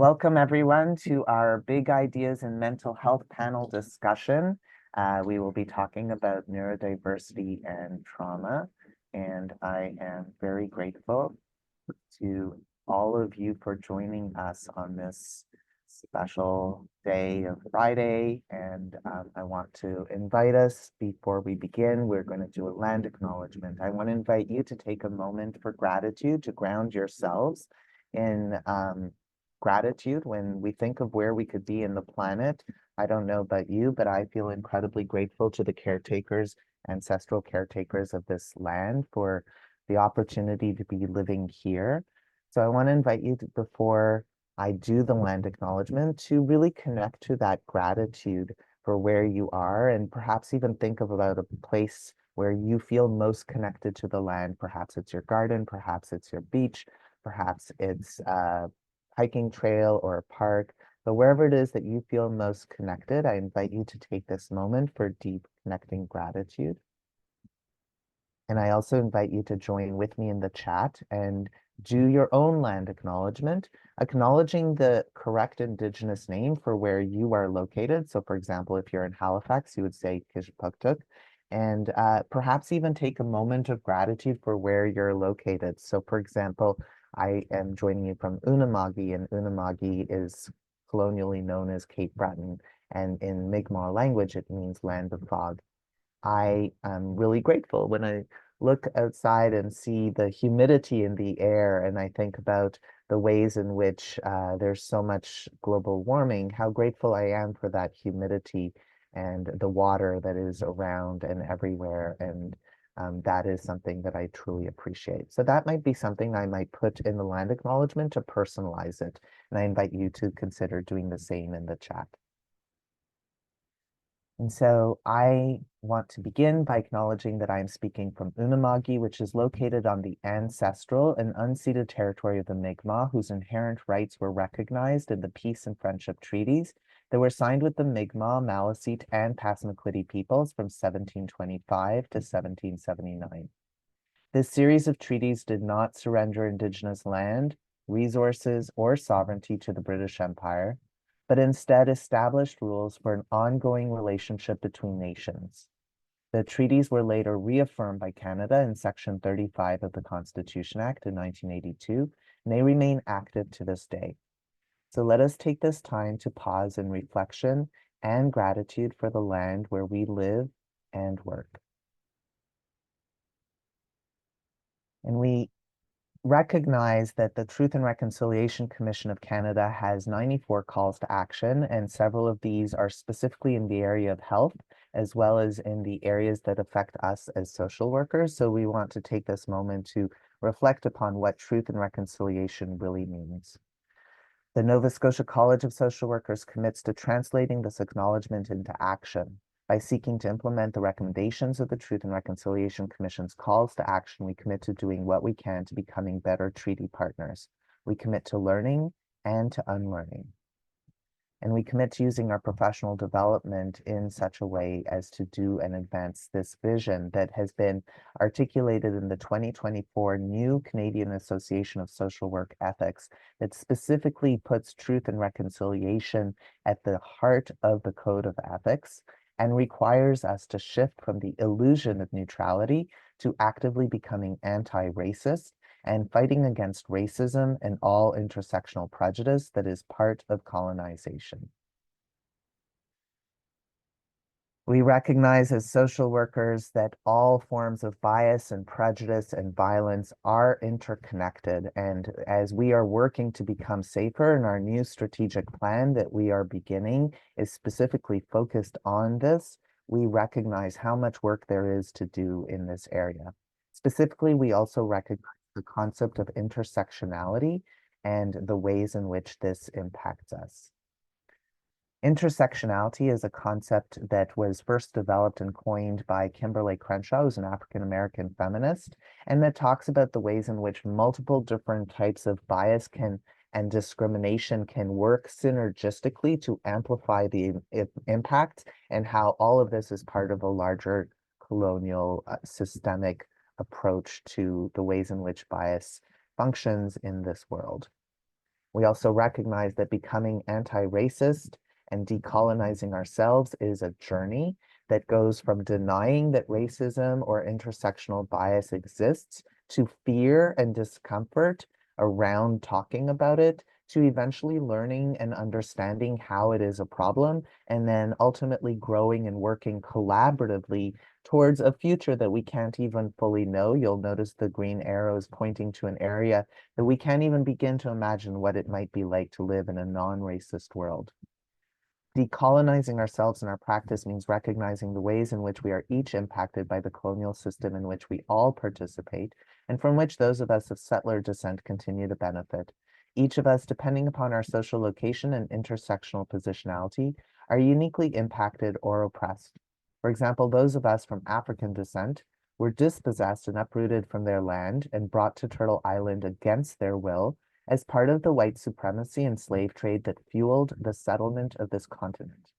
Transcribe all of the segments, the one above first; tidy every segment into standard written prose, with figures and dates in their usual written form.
Welcome everyone to our Big Ideas in Mental Health panel discussion. We will be talking about neurodiversity and trauma, and I am very grateful to all of you for joining us on this special day of Friday. And I want to invite us, before we begin, we're going to do a land acknowledgement. I want to invite you to take a moment for gratitude, to ground yourselves in gratitude when we think of where we could be in the planet. I don't know about you, but I feel incredibly grateful to the caretakers, ancestral caretakers of this land, for the opportunity to be living here. So I want to invite you to, before I do the land acknowledgement, to really connect to that gratitude for where you are, and perhaps even think about a place where you feel most connected to the land. Perhaps it's your garden, perhaps it's your beach, perhaps it's hiking trail or a park, but wherever it is that you feel most connected, I invite you to take this moment for deep connecting gratitude. And I also invite you to join with me in the chat and do your own land acknowledgement, acknowledging the correct Indigenous name for where you are located. So for example, if you're in Halifax, you would say Kishpuktuk, and perhaps even take a moment of gratitude for where you're located. So for example, I am joining you from Unama'ki, and Unama'ki is colonially known as Cape Breton, and in Mi'kmaq language, it means land of fog. I am really grateful when I look outside and see the humidity in the air, and I think about the ways in which there's so much global warming, how grateful I am for that humidity and the water that is around and everywhere. And that is something that I truly appreciate. So that might be something I might put in the land acknowledgement to personalize it. And I invite you to consider doing the same in the chat. And so I want to begin by acknowledging that I am speaking from Unama'ki, which is located on the ancestral and unceded territory of the Mi'kmaq, whose inherent rights were recognized in the peace and friendship treaties that were signed with the Mi'kmaq, Maliseet, and Passamaquoddy peoples from 1725 to 1779. This series of treaties did not surrender Indigenous land, resources, or sovereignty to the British Empire, but instead established rules for an ongoing relationship between nations. The treaties were later reaffirmed by Canada in Section 35 of the Constitution Act in 1982, and they remain active to this day. So let us take this time to pause in reflection and gratitude for the land where we live and work. And we recognize that the Truth and Reconciliation Commission of Canada has 94 calls to action, and several of these are specifically in the area of health, as well as in the areas that affect us as social workers. So we want to take this moment to reflect upon what truth and reconciliation really means. The Nova Scotia College of Social Workers commits to translating this acknowledgement into action. By seeking to implement the recommendations of the Truth and Reconciliation Commission's calls to action, we commit to doing what we can to becoming better treaty partners. We commit to learning and to unlearning. And we commit to using our professional development in such a way as to do and advance this vision that has been articulated in the 2024 new Canadian Association of Social Work Ethics that specifically puts truth and reconciliation at the heart of the Code of Ethics and requires us to shift from the illusion of neutrality to actively becoming anti-racist and fighting against racism and all intersectional prejudice that is part of colonization. We recognize as social workers that all forms of bias and prejudice and violence are interconnected. And as we are working to become safer, in our new strategic plan that we are beginning is specifically focused on this, we recognize how much work there is to do in this area. Specifically, we also recognize the concept of intersectionality and the ways in which this impacts us. Intersectionality is a concept that was first developed and coined by Kimberly Crenshaw, who's an African-American feminist, and that talks about the ways in which multiple different types of bias and discrimination can work synergistically to amplify the impact, and how all of this is part of a larger colonial systemic approach to the ways in which bias functions in this world. We also recognize that becoming anti-racist and decolonizing ourselves is a journey that goes from denying that racism or intersectional bias exists to fear and discomfort around talking about it, to eventually learning and understanding how it is a problem, and then ultimately growing and working collaboratively towards a future that we can't even fully know. You'll notice the green arrows pointing to an area that we can't even begin to imagine what it might be like to live in a non-racist world. Decolonizing ourselves in our practice means recognizing the ways in which we are each impacted by the colonial system in which we all participate, and from which those of us of settler descent continue to benefit. Each of us, depending upon our social location and intersectional positionality, are uniquely impacted or oppressed. For example, those of us from African descent were dispossessed and uprooted from their land and brought to Turtle Island against their will as part of the white supremacy and slave trade that fueled the settlement of this continent.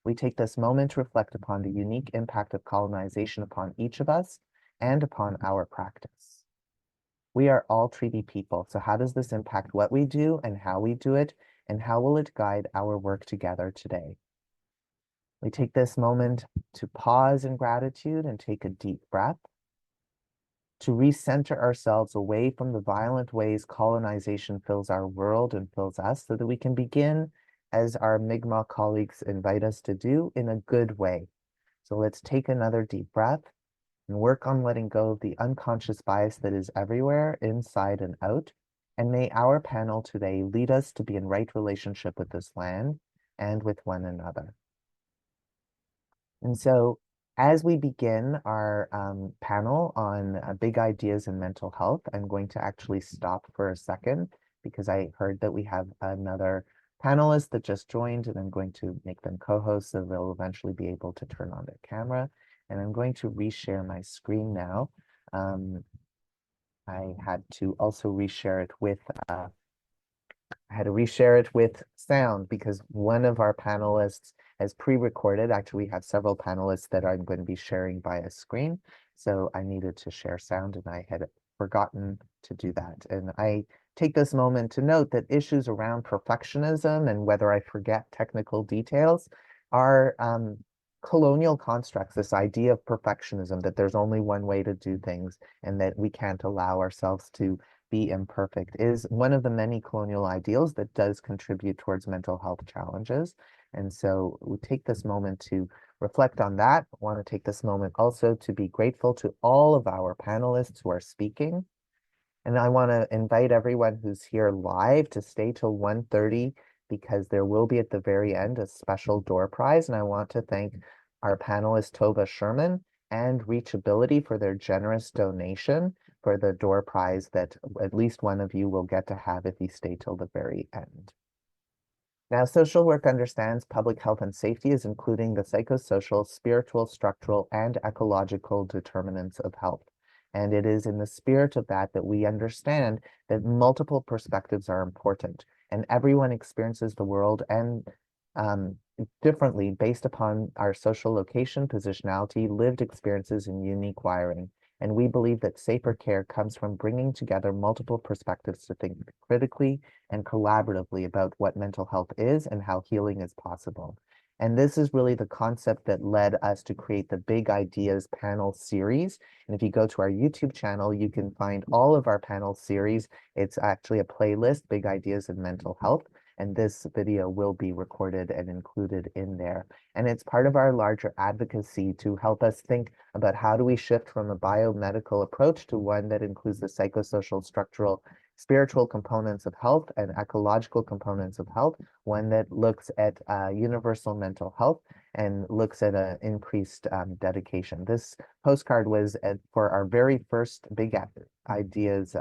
We take this moment to reflect upon the unique impact of colonization upon each of us and upon our practice. We are all treaty people, so how does this impact what we do and how we do it, and how will it guide our work together today? We take this moment to pause in gratitude and take a deep breath, to recenter ourselves away from the violent ways colonization fills our world and fills us, so that we can begin, as our Mi'kmaq colleagues invite us to do, in a good way. So let's take another deep breath and work on letting go of the unconscious bias that is everywhere, inside and out. And may our panel today lead us to be in right relationship with this land and with one another. And so as we begin our panel on big ideas in mental health, I'm going to actually stop for a second because I heard that we have another panelist that just joined, and I'm going to make them co-hosts so they'll eventually be able to turn on their camera. And I'm going to reshare my screen now. I had to also reshare it with sound because one of our panelists has pre-recorded. Actually, we have several panelists that I'm going to be sharing by a screen. So I needed to share sound and I had forgotten to do that. And I take this moment to note that issues around perfectionism and whether I forget technical details are colonial constructs, this idea of perfectionism, that there's only one way to do things and that we can't allow ourselves to be imperfect, is one of the many colonial ideals that does contribute towards mental health challenges. And so we take this moment to reflect on that. I want to take this moment also to be grateful to all of our panelists who are speaking. And I want to invite everyone who's here live to stay till 1:30 because there will be at the very end a special door prize. And I want to thank our panelist Tova Sherman and Reachability for their generous donation for the door prize that at least one of you will get to have if you stay till the very end. Now, social work understands public health and safety as including the psychosocial, spiritual, structural, and ecological determinants of health. And it is in the spirit of that that we understand that multiple perspectives are important, and everyone experiences the world and differently based upon our social location, positionality, lived experiences, and unique wiring. And we believe that safer care comes from bringing together multiple perspectives to think critically and collaboratively about what mental health is and how healing is possible. And this is really the concept that led us to create the Big Ideas panel series. And if you go to our YouTube channel, you can find all of our panel series. It's actually a playlist, Big Ideas in Mental Health. And this video will be recorded and included in there. And it's part of our larger advocacy to help us think about how do we shift from a biomedical approach to one that includes the psychosocial, structural, spiritual components of health and ecological components of health, one that looks at universal mental health and looks at an increased dedication. This postcard was for our very first Big Ideas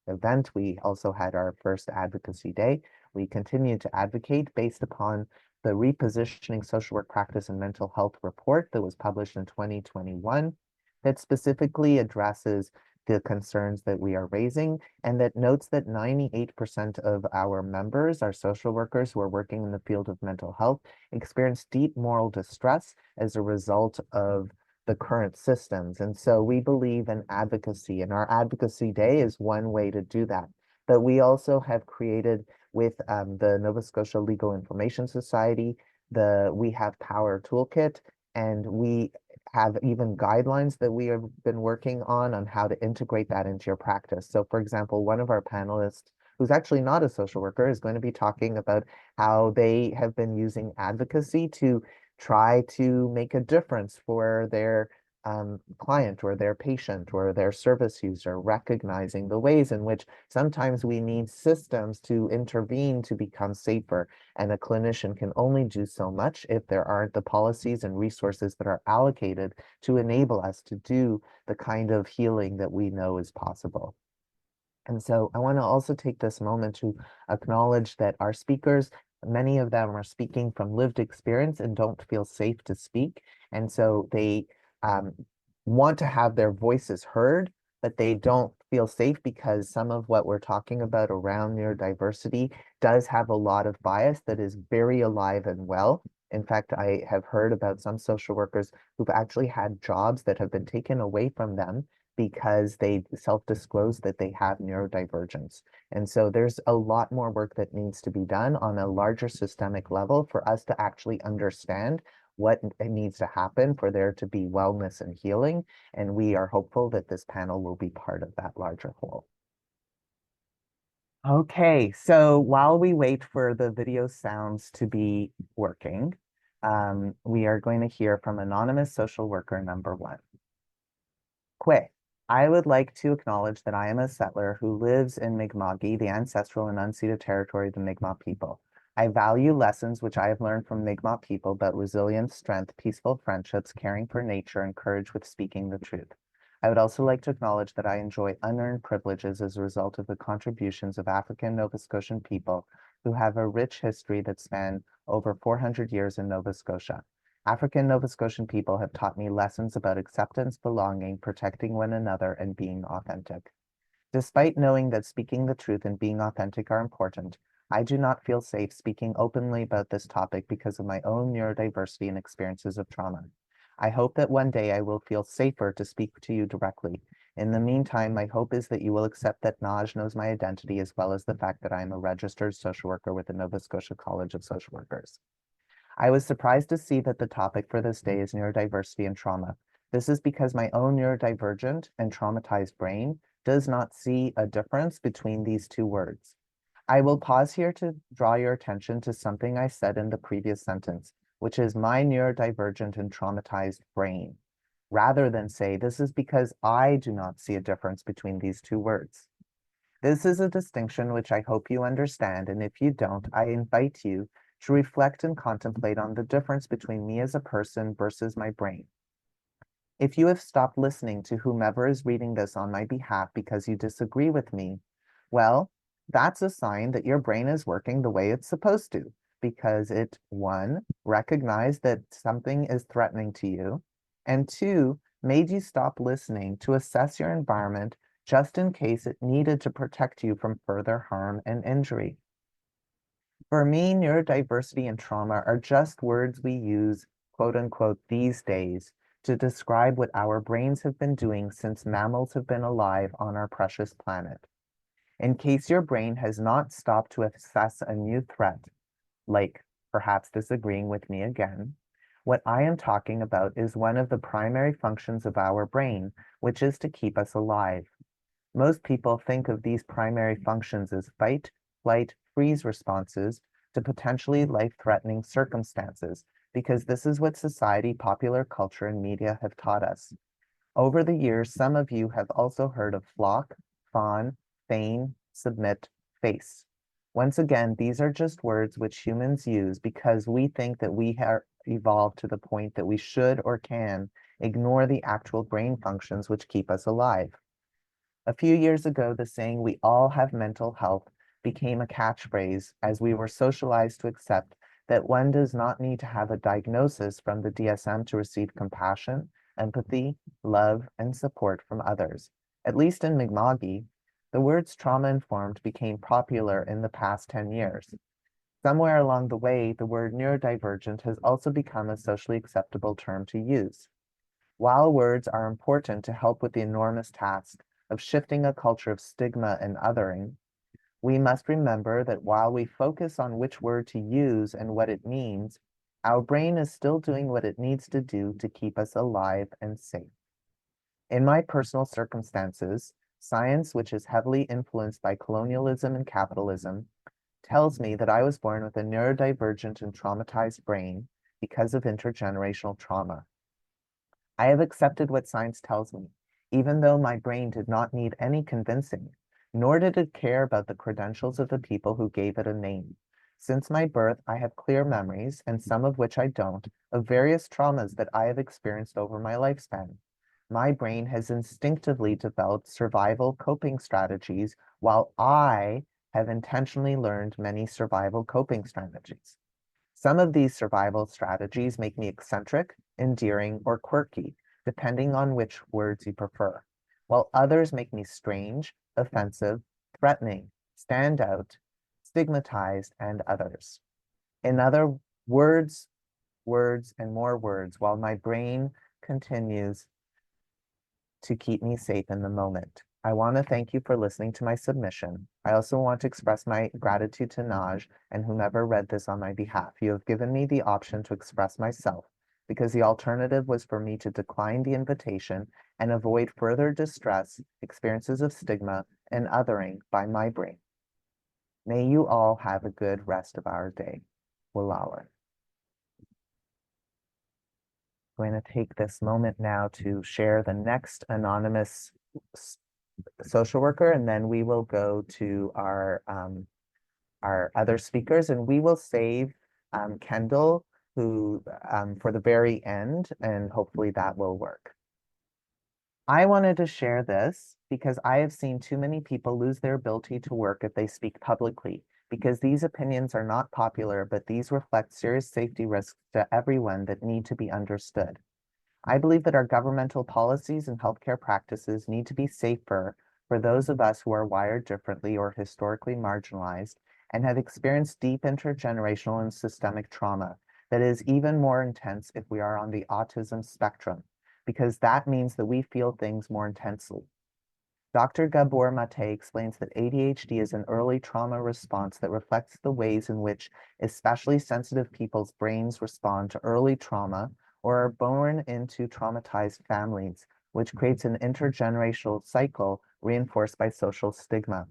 event. We also had our first advocacy day. We continue to advocate based upon the Repositioning Social Work Practice and Mental Health report that was published in 2021 that specifically addresses the concerns that we are raising and that notes that 98% of our members, our social workers who are working in the field of mental health, experience deep moral distress as a result of the current systems. And so we believe in advocacy, and our advocacy day is one way to do that. But we also have created with the Nova Scotia Legal Information Society, We Have Power Toolkit, and we have even guidelines that we have been working on how to integrate that into your practice. So for example, one of our panelists, who's actually not a social worker, is going to be talking about how they have been using advocacy to try to make a difference for their client or their patient or their service user, recognizing the ways in which sometimes we need systems to intervene to become safer. And a clinician can only do so much if there aren't the policies and resources that are allocated to enable us to do the kind of healing that we know is possible. And so I want to also take this moment to acknowledge that our speakers, many of them are speaking from lived experience and don't feel safe to speak. And so they want to have their voices heard, but they don't feel safe because some of what we're talking about around neurodiversity does have a lot of bias that is very alive and well. In fact, I have heard about some social workers who've actually had jobs that have been taken away from them because they self-disclose that they have neurodivergence. And so there's a lot more work that needs to be done on a larger systemic level for us to actually understand what needs to happen for there to be wellness and healing. And we are hopeful that this panel will be part of that larger whole. Okay, so while we wait for the video sounds to be working, we are going to hear from anonymous social worker number 1. Quick. I would like to acknowledge that I am a settler who lives in Mi'kma'ki, the ancestral and unceded territory of the Mi'kmaq people. I value lessons which I have learned from Mi'kmaq people about resilience, strength, peaceful friendships, caring for nature, and courage with speaking the truth. I would also like to acknowledge that I enjoy unearned privileges as a result of the contributions of African Nova Scotian people who have a rich history that span over 400 years in Nova Scotia. African Nova Scotian people have taught me lessons about acceptance, belonging, protecting one another, and being authentic. Despite knowing that speaking the truth and being authentic are important, I do not feel safe speaking openly about this topic because of my own neurodiversity and experiences of trauma. I hope that one day I will feel safer to speak to you directly. In the meantime, my hope is that you will accept that Naj knows my identity as well as the fact that I am a registered social worker with the Nova Scotia College of Social Workers. I was surprised to see that the topic for this day is neurodiversity and trauma. This is because my own neurodivergent and traumatized brain does not see a difference between these two words. I will pause here to draw your attention to something I said in the previous sentence, which is my neurodivergent and traumatized brain, rather than say this is because I do not see a difference between these two words. This is a distinction which I hope you understand, and if you don't, I invite you to reflect and contemplate on the difference between me as a person versus my brain. If you have stopped listening to whomever is reading this on my behalf because you disagree with me, well, that's a sign that your brain is working the way it's supposed to, because it, 1, recognized that something is threatening to you, and 2, made you stop listening to assess your environment just in case it needed to protect you from further harm and injury. For me, neurodiversity and trauma are just words we use, quote unquote, these days to describe what our brains have been doing since mammals have been alive on our precious planet. In case your brain has not stopped to assess a new threat, like perhaps disagreeing with me again, what I am talking about is one of the primary functions of our brain, which is to keep us alive. Most people think of these primary functions as fight, flight, freeze responses to potentially life-threatening circumstances, because this is what society, popular culture, and media have taught us. Over the years, some of you have also heard of flock, fawn, feign, submit, face. Once again, these are just words which humans use because we think that we have evolved to the point that we should or can ignore the actual brain functions which keep us alive. A few years ago, the saying, "we all have mental health," became a catchphrase as we were socialized to accept that one does not need to have a diagnosis from the DSM to receive compassion, empathy, love, and support from others. At least in Mi'kma'ki, the words trauma-informed became popular in the past 10 years. Somewhere along the way, the word neurodivergent has also become a socially acceptable term to use. While words are important to help with the enormous task of shifting a culture of stigma and othering, We must remember that while we focus on which word to use and what it means, our brain is still doing what it needs to do to keep us alive and safe. In my personal circumstances, science, which is heavily influenced by colonialism and capitalism, tells me that I was born with a neurodivergent and traumatized brain because of intergenerational trauma. I have accepted what science tells me, even though my brain did not need any convincing, nor did it care about the credentials of the people who gave it a name. Since my birth, I have clear memories, and some of which I don't, of various traumas that I have experienced over my lifespan. My brain has instinctively developed survival coping strategies, while I have intentionally learned many survival coping strategies. Some of these survival strategies make me eccentric, endearing, or quirky, depending on which words you prefer, while others make me strange, offensive, threatening, stand out, stigmatized, and others. In other words, and more words, while my brain continues to keep me safe in the moment. I want to thank you for listening to my submission. I also want to express my gratitude to Naj and whomever read this on my behalf. You have given me the option to express myself because the alternative was for me to decline the invitation and avoid further distress, experiences of stigma, and othering by my brain. May you all have a good rest of our day. Walawa. I'm going to take this moment now to share the next anonymous social worker, and then we will go to our other speakers, and we will save Kendall who for the very end, and hopefully that will work. I wanted to share this because I have seen too many people lose their ability to work if they speak publicly, because these opinions are not popular, but these reflect serious safety risks to everyone that need to be understood. I believe that our governmental policies and healthcare practices need to be safer for those of us who are wired differently or historically marginalized and have experienced deep intergenerational and systemic trauma that is even more intense if we are on the autism spectrum, because that means that we feel things more intensely. Dr. Gabor Mate explains that ADHD is an early trauma response that reflects the ways in which especially sensitive people's brains respond to early trauma or are born into traumatized families, which creates an intergenerational cycle reinforced by social stigma.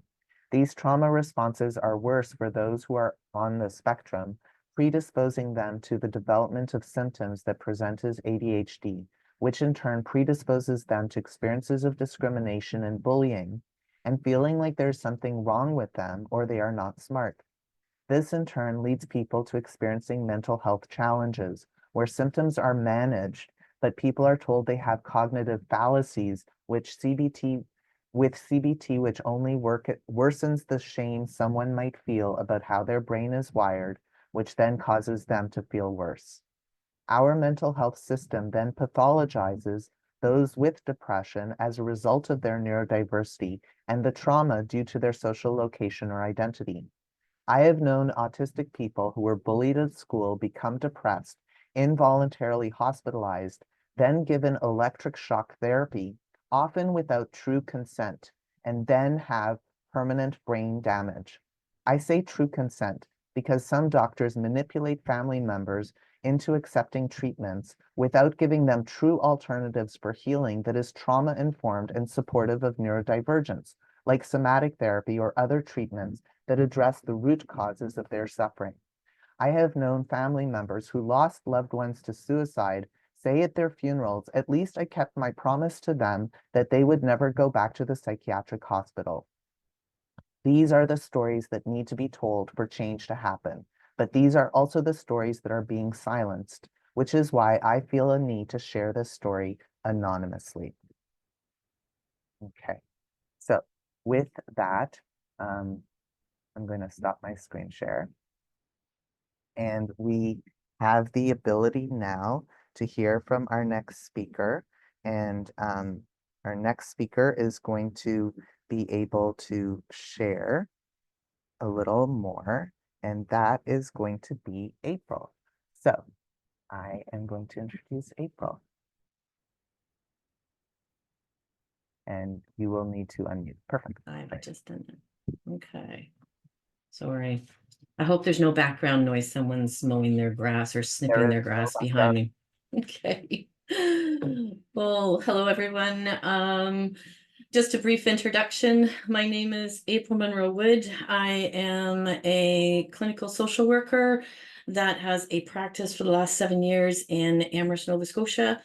These trauma responses are worse for those who are on the spectrum, predisposing them to the development of symptoms that present as ADHD, which in turn predisposes them to experiences of discrimination and bullying, and feeling like there's something wrong with them or they are not smart. This in turn leads people to experiencing mental health challenges, where symptoms are managed, but people are told they have cognitive fallacies, which CBT which only worsens the shame someone might feel about how their brain is wired, which then causes them to feel worse. Our mental health system then pathologizes those with depression as a result of their neurodiversity and the trauma due to their social location or identity. I have known autistic people who were bullied at school become depressed, involuntarily hospitalized, then given electric shock therapy, often without true consent, and then have permanent brain damage. I say true consent because some doctors manipulate family members into accepting treatments without giving them true alternatives for healing that is trauma-informed and supportive of neurodivergence, like somatic therapy or other treatments that address the root causes of their suffering. I have known family members who lost loved ones to suicide say at their funerals, "At least I kept my promise to them that they would never go back to the psychiatric hospital." These are the stories that need to be told for change to happen, but these are also the stories that are being silenced, which is why I feel a need to share this story anonymously. Okay, so with that, I'm going to stop my screen share. And we have the ability now to hear from our next speaker. And our next speaker is going to be able to share a little more, and that is going to be April. So I am going to introduce April. And you will need to unmute. Perfect. I just didn't. Okay. Sorry. I hope there's no background noise. Someone's mowing their grass or snipping their grass behind me. Okay. Well, hello, everyone. Just a brief introduction. My name is April Munro-Wood. I am a clinical social worker that has a practice for the last 7 years in Amherst, Nova Scotia.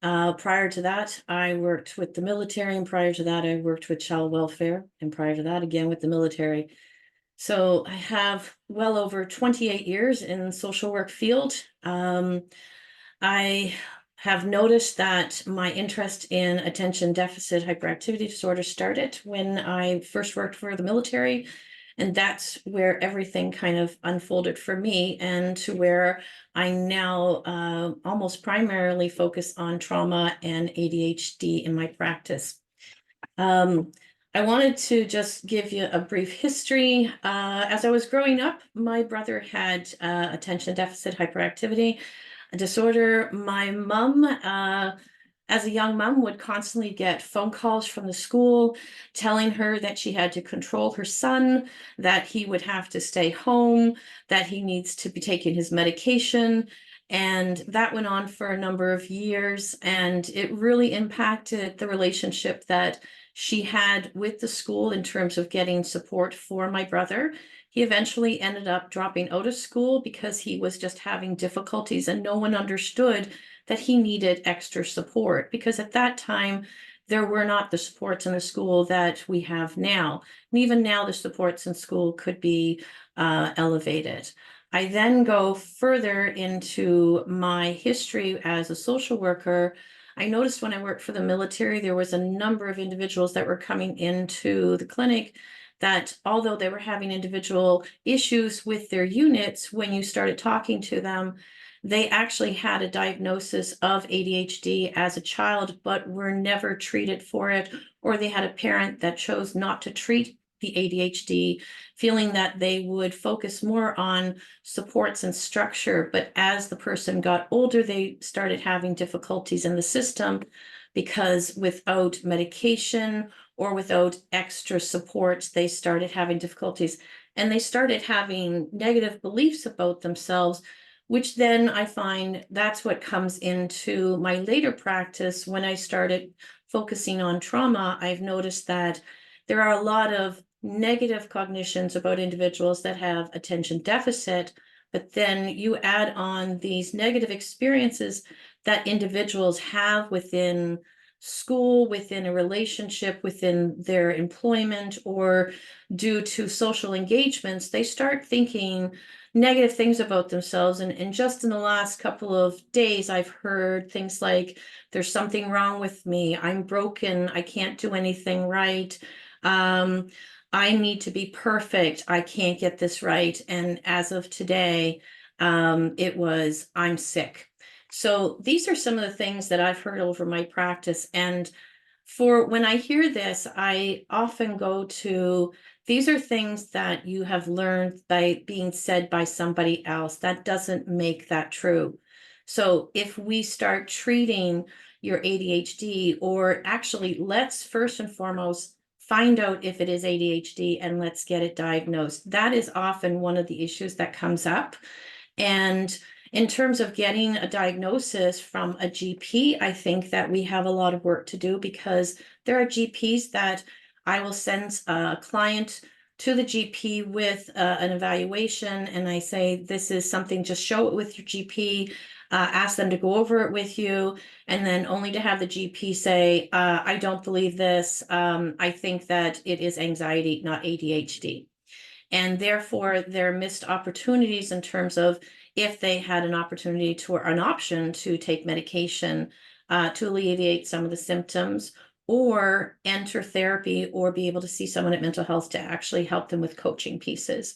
Prior to that, I worked with the military, and prior to that, I worked with child welfare, and prior to that, again with the military. So I have well over 28 years in the social work field. I have noticed that my interest in attention deficit hyperactivity disorder started when I first worked for the military. And that's where everything kind of unfolded for me, and to where I now almost primarily focus on trauma and ADHD in my practice. I wanted to just give you a brief history. As I was growing up, my brother had attention deficit hyperactivity disorder. My mom, as a young mom, would constantly get phone calls from the school telling her that she had to control her son, that he would have to stay home, that he needs to be taking his medication. And that went on for a number of years, and it really impacted the relationship that she had with the school in terms of getting support for my brother. He eventually ended up dropping out of school because he was just having difficulties, and no one understood that he needed extra support, because at that time there were not the supports in the school that we have now. And even now the supports in school could be elevated. I then go further into my history as a social worker. I noticed when I worked for the military, there was a number of individuals that were coming into the clinic that, although they were having individual issues with their units, when you started talking to them, they actually had a diagnosis of ADHD as a child, but were never treated for it, or they had a parent that chose not to treat the ADHD, feeling that they would focus more on supports and structure. But as the person got older, they started having difficulties in the system, because without medication or without extra support, they started having difficulties, and they started having negative beliefs about themselves, which then I find that's what comes into my later practice. When I started focusing on trauma, I've noticed that there are a lot of negative cognitions about individuals that have attention deficit, but then you add on these negative experiences that individuals have within school, within a relationship, within their employment, or due to social engagements. They start thinking negative things about themselves. And just in the last couple of days, I've heard things like, there's something wrong with me, I'm broken, I can't do anything right, I need to be perfect, I can't get this right. And as of today, it was, I'm sick. So these are some of the things that I've heard over my practice. And for when I hear this, I often go to, these are things that you have learned by being said by somebody else. That doesn't make that true. So if we start treating your ADHD, or actually, let's first and foremost find out if it is ADHD and let's get it diagnosed. That is often one of the issues that comes up. And in terms of getting a diagnosis from a GP, I think that we have a lot of work to do, because there are GPs that I will send a client to the GP with an evaluation, and I say, this is something, just show it with your GP, ask them to go over it with you, and then only to have the GP say, I don't believe this, I think that it is anxiety, not ADHD. And therefore, there are missed opportunities in terms of, if they had an opportunity to, or an option to take medication to alleviate some of the symptoms, or enter therapy, or be able to see someone at mental health to actually help them with coaching pieces.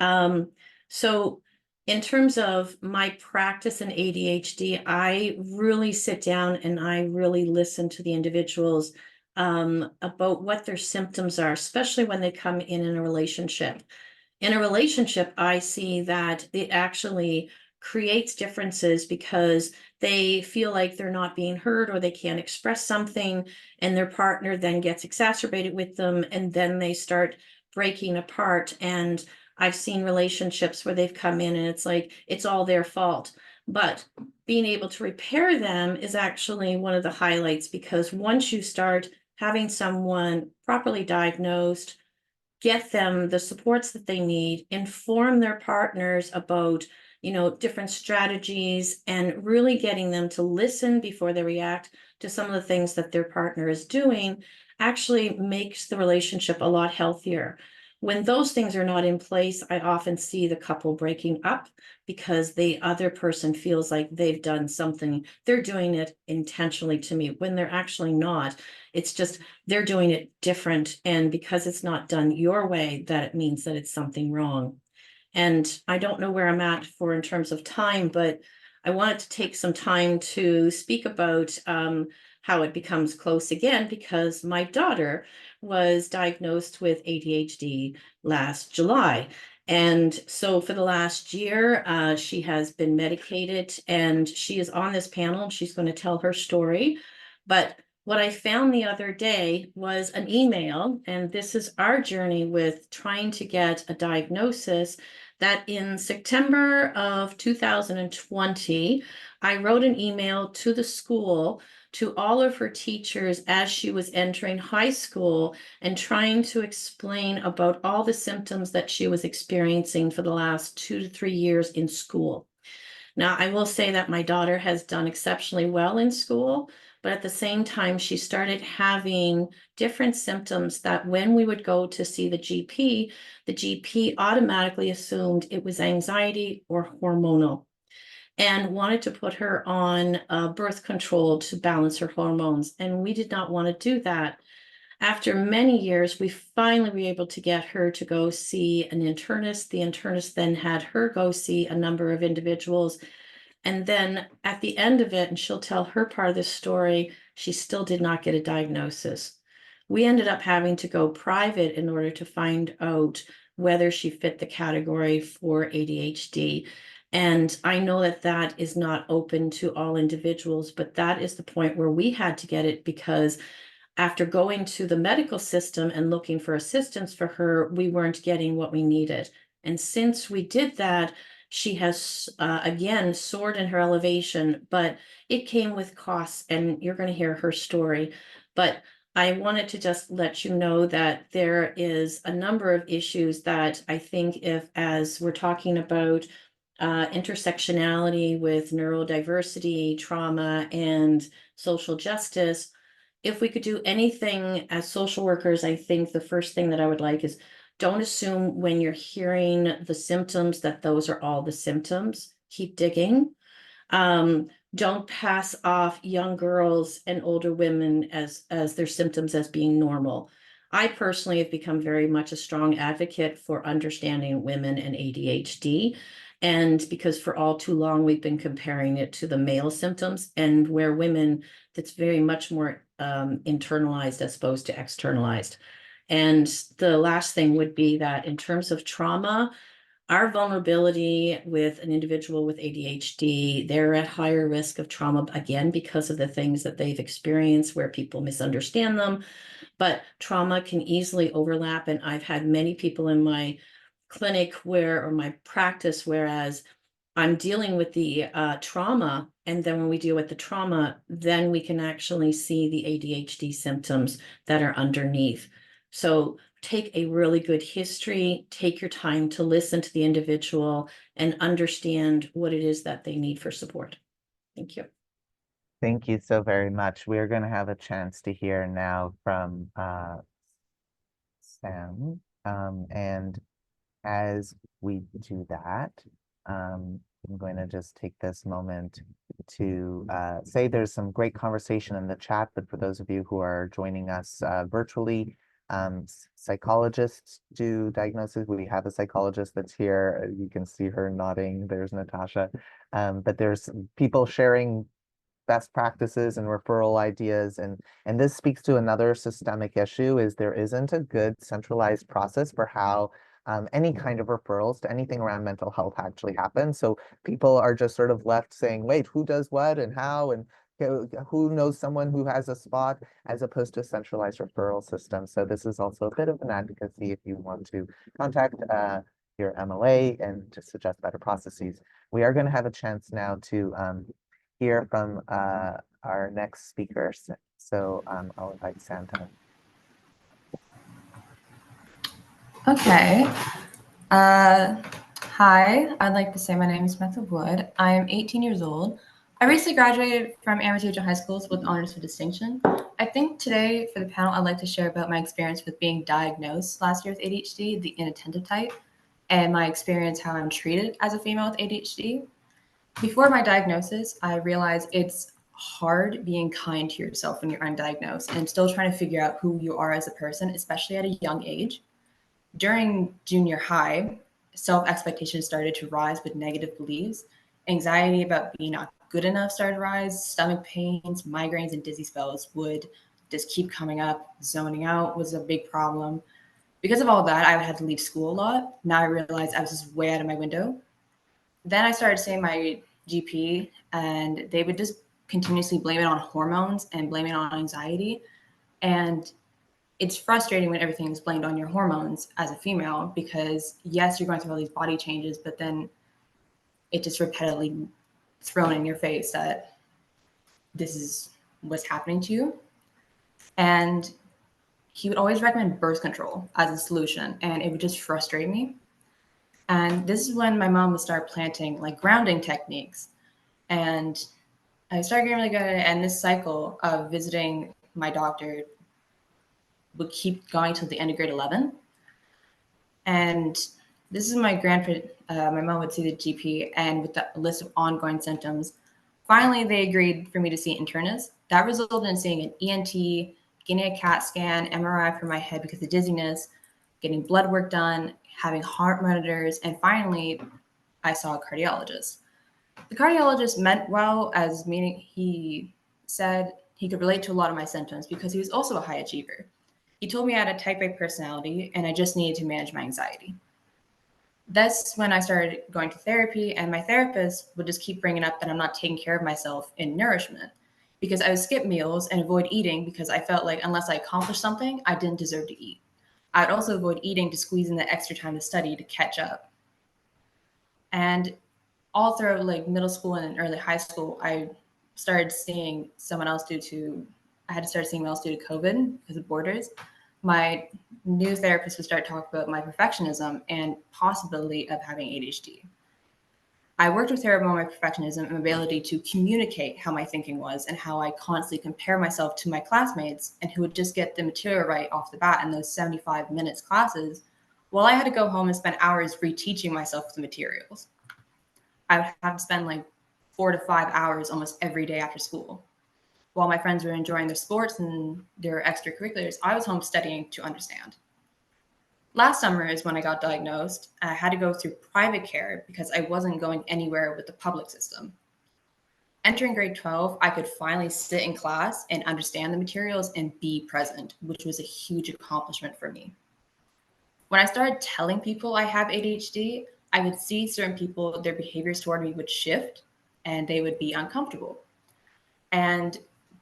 So in terms of my practice in ADHD, I really sit down and I really listen to the individuals about what their symptoms are, especially when they come in a relationship. In a relationship, I see that it actually creates differences, because they feel like they're not being heard, or they can't express something, and their partner then gets exacerbated with them, and then they start breaking apart. And I've seen relationships where they've come in and it's like, it's all their fault. But being able to repair them is actually one of the highlights, because once you start having someone properly diagnosed, get them the supports that they need, inform their partners about, different strategies, and really getting them to listen before they react to some of the things that their partner is doing, actually makes the relationship a lot healthier. When those things are not in place, I often see the couple breaking up because the other person feels like they've done something. They're doing it intentionally to me when they're actually not. It's just they're doing it different. And because it's not done your way, that it means that it's something wrong. And I don't know where I'm at in terms of time, but I wanted to take some time to speak about how it becomes close again, because my daughter was diagnosed with ADHD last July. And so for the last year, she has been medicated, and she is on this panel. She's going to tell her story. But what I found the other day was an email, and this is our journey with trying to get a diagnosis, that in September of 2020, I wrote an email to the school, to all of her teachers as she was entering high school, and trying to explain about all the symptoms that she was experiencing for the last 2 to 3 years in school. Now, I will say that my daughter has done exceptionally well in school, but at the same time, she started having different symptoms that when we would go to see the GP automatically assumed it was anxiety or hormonal, and wanted to put her on birth control to balance her hormones. And we did not want to do that. After many years, we finally were able to get her to go see an internist. The internist then had her go see a number of individuals. And then at the end of it, and she'll tell her part of the story, she still did not get a diagnosis. We ended up having to go private in order to find out whether she fit the category for ADHD. And I know that that is not open to all individuals, but that is the point where we had to get it, because after going to the medical system and looking for assistance for her, we weren't getting what we needed. And since we did that, she has again soared in her elevation, but it came with costs, and you're going to hear her story. But I wanted to just let you know that there is a number of issues that I think, if, as we're talking about intersectionality with neurodiversity, trauma, and social justice, if we could do anything as social workers, I think the first thing that I would like is, don't assume when you're hearing the symptoms that those are all the symptoms. Keep digging. Don't pass off young girls and older women as their symptoms as being normal. I personally have become very much a strong advocate for understanding women and ADHD. And because for all too long, we've been comparing it to the male symptoms, and where women, that's very much more internalized as opposed to externalized. And the last thing would be that in terms of trauma, our vulnerability with an individual with ADHD, they're at higher risk of trauma, again, because of the things that they've experienced where people misunderstand them. But trauma can easily overlap. And I've had many people in my clinic or my practice, whereas I'm dealing with the trauma, and then when we deal with the trauma, then we can actually see the ADHD symptoms that are underneath. So take a really good history, take your time to listen to the individual and understand what it is that they need for support. Thank you. Thank you so very much. We're going to have a chance to hear now from Sam. And as we do that, I'm going to just take this moment to say there's some great conversation in the chat, but for those of you who are joining us virtually, psychologists do diagnosis. We have a psychologist that's here. You can see her nodding. There's Natasha. But there's people sharing best practices and referral ideas. And this speaks to another systemic issue, is there isn't a good centralized process for how any kind of referrals to anything around mental health actually happens. So people are just sort of left saying, wait, who does what and how? And who knows someone who has a spot, as opposed to a centralized referral system. So this is also a bit of an advocacy if you want to contact your MLA and to suggest better processes. We are going to have a chance now to hear from our next speaker. So I'll invite Santa. Okay. Hi, I'd like to say my name is Samantha Wood. I'm 18 years old. I recently graduated from Amherst Regional High Schools with honors with distinction. I think today for the panel, I'd like to share about my experience with being diagnosed last year with ADHD, the inattentive type, and my experience how I'm treated as a female with ADHD. Before my diagnosis, I realized it's hard being kind to yourself when you're undiagnosed and still trying to figure out who you are as a person, especially at a young age. During junior high, self-expectations started to rise with negative beliefs. Anxiety about being not good enough started to rise. Stomach pains, migraines, and dizzy spells would just keep coming up. Zoning out was a big problem. Because of all that, I had to leave school a lot. Now I realized I was just way out of my window. Then I started seeing my GP, and they would just continuously blame it on hormones and blame it on anxiety. And it's frustrating when everything is blamed on your hormones as a female, because yes, you're going through all these body changes, but then it just repeatedly thrown in your face that this is what's happening to you. And he would always recommend birth control as a solution, and it would just frustrate me. And this is when my mom would start planting like grounding techniques. And I started getting really good at it, and this cycle of visiting my doctor would keep going till the end of grade 11. And this is my my mom would see the GP, and with the list of ongoing symptoms, finally they agreed for me to see an internist. That resulted in seeing an ENT, getting a CAT scan, MRI for my head because of dizziness, getting blood work done, having heart monitors, and finally I saw a cardiologist. The cardiologist meant well, as meaning he said he could relate to a lot of my symptoms because he was also a high achiever. He told me I had a type A personality and I just needed to manage my anxiety. That's when I started going to therapy, and my therapist would just keep bringing up that I'm not taking care of myself in nourishment because I would skip meals and avoid eating because I felt like unless I accomplished something, I didn't deserve to eat. I would also avoid eating to squeeze in the extra time to study to catch up. And all throughout like middle school and early high school, I started seeing someone else I had to start seeing someone else due to COVID because of borders. My new therapist would start talking about my perfectionism and possibility of having ADHD. I worked with her about my perfectionism and ability to communicate how my thinking was and how I constantly compare myself to my classmates and who would just get the material right off the bat in those 75 minutes classes, while I had to go home and spend hours reteaching myself the materials. I would have to spend like 4 to 5 hours almost every day after school. While my friends were enjoying their sports and their extracurriculars, I was home studying to understand. Last summer is when I got diagnosed. I had to go through private care because I wasn't going anywhere with the public system. Entering grade 12, I could finally sit in class and understand the materials and be present, which was a huge accomplishment for me. When I started telling people I have ADHD, I would see certain people, their behaviors toward me would shift and they would be uncomfortable.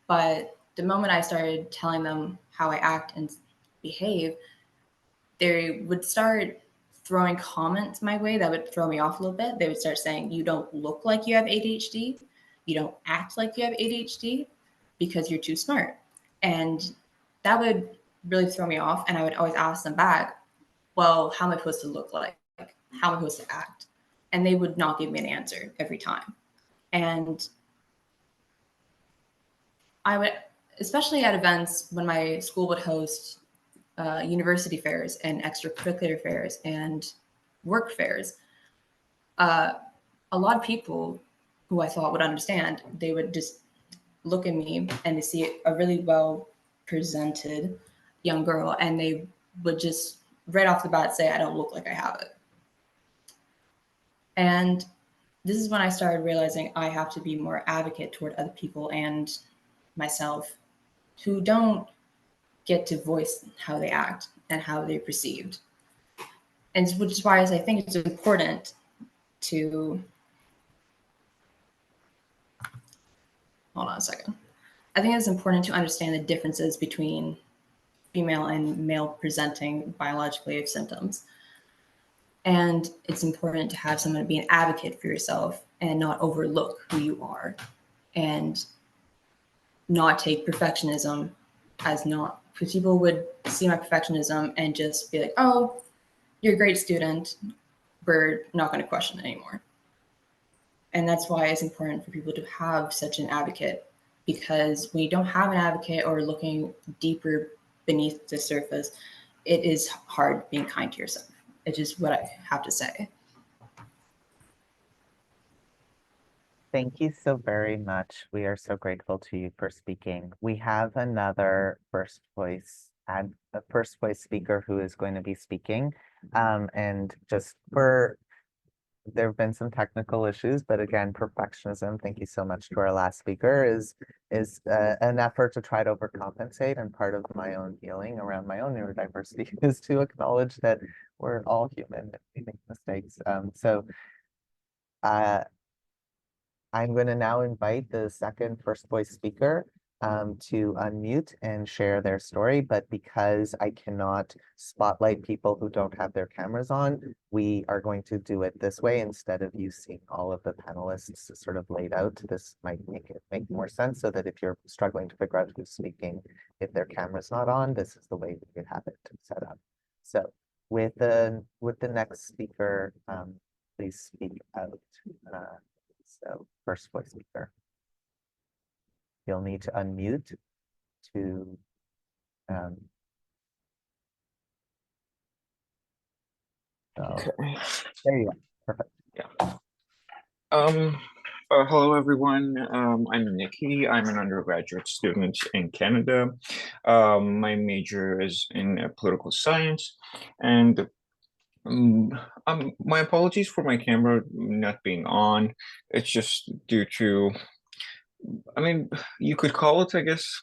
But the moment I started telling them how I act and behave, they would start throwing comments my way that would throw me off a little bit. They would start saying, "You don't look like you have ADHD. You don't act like you have ADHD because you're too smart." And that would really throw me off. And I would always ask them back, "Well, how am I supposed to look like? How am I supposed to act?" And they would not give me an answer every time. And I would, especially at events when my school would host university fairs and extracurricular fairs and work fairs, a lot of people who I thought would understand, they would just look at me and they see a really well presented young girl, and they would just right off the bat say, "I don't look like I have it." And this is when I started realizing I have to be more advocate toward other people and myself who don't get to voice how they act and how they're perceived. And which is why I think it's important to hold on a second. I think it's important to understand the differences between female and male presenting biologically symptoms. And it's important to have someone be an advocate for yourself and not overlook who you are and not take perfectionism as not, because people would see my perfectionism and just be like, oh, you're a great student. We're not going to question it anymore. And that's why it's important for people to have such an advocate, because when you don't have an advocate or looking deeper beneath the surface, it is hard being kind to yourself. It's just what I have to say. Thank you so very much. We are so grateful to you for speaking. We have another first voice speaker who is going to be speaking. And just for, there have been some technical issues, but again, perfectionism, thank you so much to our last speaker, is an effort to try to overcompensate. And part of my own healing around my own neurodiversity is to acknowledge that we're all human and we make mistakes. I'm going to now invite the second first voice speaker to unmute and share their story. But because I cannot spotlight people who don't have their cameras on, we are going to do it this way instead of you seeing all of the panelists sort of laid out. This might make more sense, so that if you're struggling to figure out who's speaking, if their camera's not on, this is the way we could have it set up. So with the next speaker, please speak out. So first voice speaker. You'll need to unmute to Okay. There you go. Perfect. Yeah. Hello everyone. I'm Nikki. I'm an undergraduate student in Canada. My major is in political science, and my apologies for my camera not being on. It's just due to, I mean, you could call it, I guess,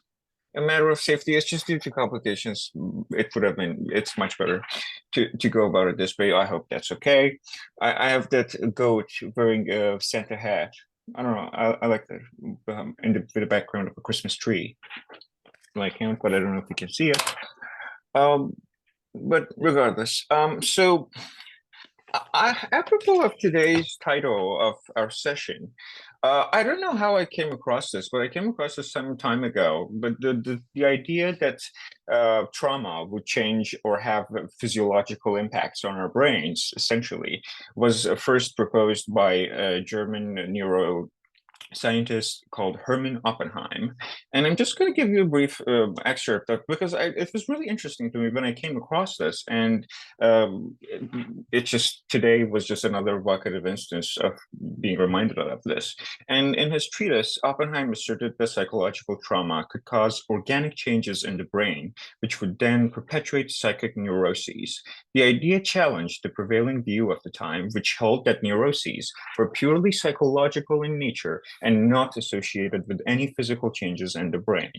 a matter of safety. It's just due to complications. It's much better to go about it this way. I hope that's okay. I have that goat wearing a Santa hat. I don't know. I like that in the background of a Christmas tree. Like him, but I don't know if you can see it. But regardless, so apropos of today's title of our session, I don't know how I came across this, but I came across this some time ago. But the idea that trauma would change or have physiological impacts on our brains, essentially, was first proposed by a German neuroscientist called Hermann Oppenheim. And I'm just going to give you a brief excerpt because it was really interesting to me when I came across this. And it just today was just another evocative instance of being reminded of this. And in his treatise, Oppenheim asserted that psychological trauma could cause organic changes in the brain, which would then perpetuate psychic neuroses. The idea challenged the prevailing view of the time, which held that neuroses were purely psychological in nature and not associated with any physical changes in the brain.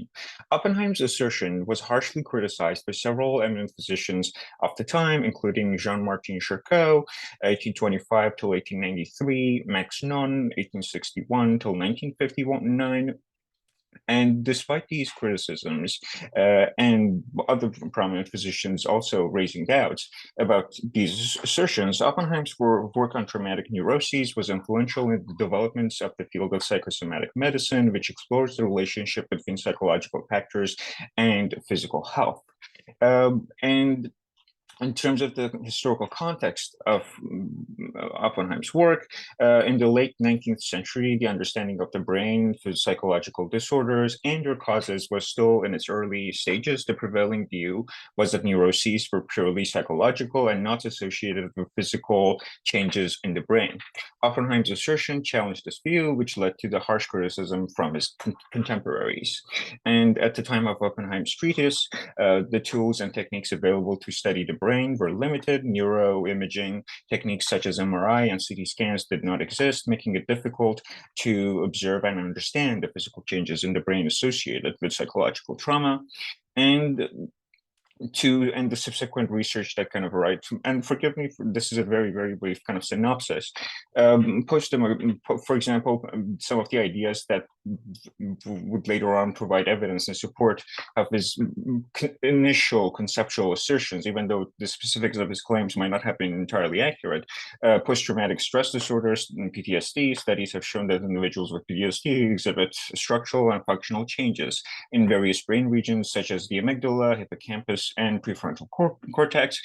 Oppenheim's assertion was harshly criticized by several eminent physicians of the time, including Jean-Martin Charcot, 1825 till 1893, Max Non, 1861 till 1959. And despite these criticisms and other prominent physicians also raising doubts about these assertions, Oppenheim's work on traumatic neuroses was influential in the developments of the field of psychosomatic medicine, which explores the relationship between psychological factors and physical health. And in terms of the historical context of Oppenheim's work, in the late 19th century, the understanding of the brain through psychological disorders and their causes was still in its early stages. The prevailing view was that neuroses were purely psychological and not associated with physical changes in the brain. Oppenheim's assertion challenged this view, which led to the harsh criticism from his contemporaries. And at the time of Oppenheim's treatise, the tools and techniques available to study the brain were limited. Neuroimaging techniques such as MRI and CT scans did not exist, making it difficult to observe and understand the physical changes in the brain associated with psychological trauma. And the subsequent research that kind of and forgive me, this is a very, very brief kind of synopsis, for example, some of the ideas that would later on provide evidence in support of his initial conceptual assertions, even though the specifics of his claims might not have been entirely accurate. Post-traumatic stress disorders and PTSD studies have shown that individuals with PTSD exhibit structural and functional changes in various brain regions, such as the amygdala, hippocampus, and prefrontal cortex.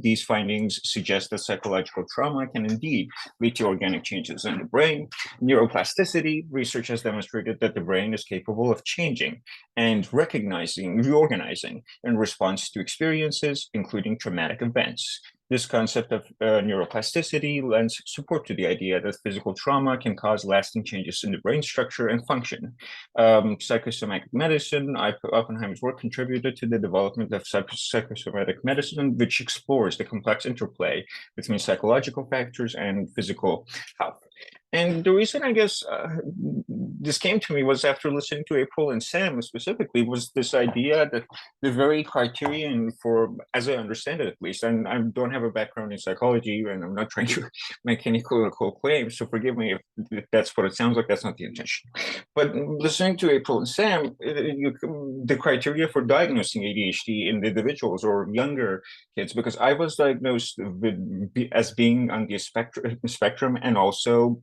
These findings suggest that psychological trauma can indeed lead to organic changes in the brain. Neuroplasticity research has demonstrated that the brain is capable of changing and reorganizing in response to experiences, including traumatic events. This concept of neuroplasticity lends support to the idea that physical trauma can cause lasting changes in the brain structure and function. Psychosomatic medicine, Oppenheimer's work contributed to the development of psychosomatic medicine, which explores the complex interplay between psychological factors and physical health. And the reason I guess this came to me was after listening to April and Sam specifically, was this idea that the very criterion for, as I understand it at least, and I don't have a background in psychology and I'm not trying to make any clinical claims, so forgive me if that's what it sounds like, that's not the intention. But listening to April and Sam, the criteria for diagnosing ADHD in individuals or younger kids, because I was diagnosed as being on the spectrum and also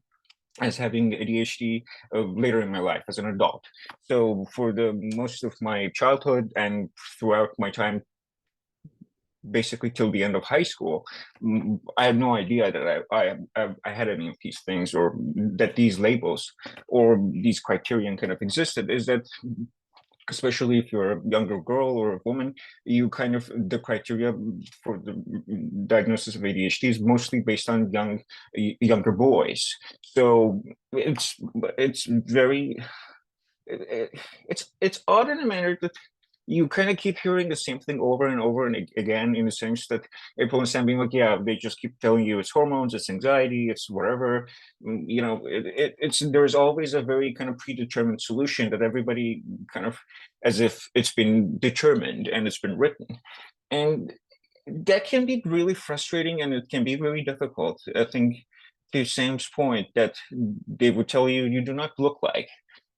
as having ADHD later in my life as an adult. So for the most of my childhood and throughout my time, basically till the end of high school, I had no idea that I had any of these things, or that these labels or these criterion kind of existed. Is that especially if you're a younger girl or a woman, you kind of, the criteria for the diagnosis of ADHD is mostly based on younger boys. So it's very, it's odd in a manner that you kind of keep hearing the same thing over and over and again, in the sense that April and Sam being like, yeah, they just keep telling you it's hormones, it's anxiety, it's whatever. You know, it's there's always a very kind of predetermined solution that everybody kind of, as if it's been determined and it's been written. And that can be really frustrating and it can be very difficult. I think to Sam's point that they would tell you, you do not look like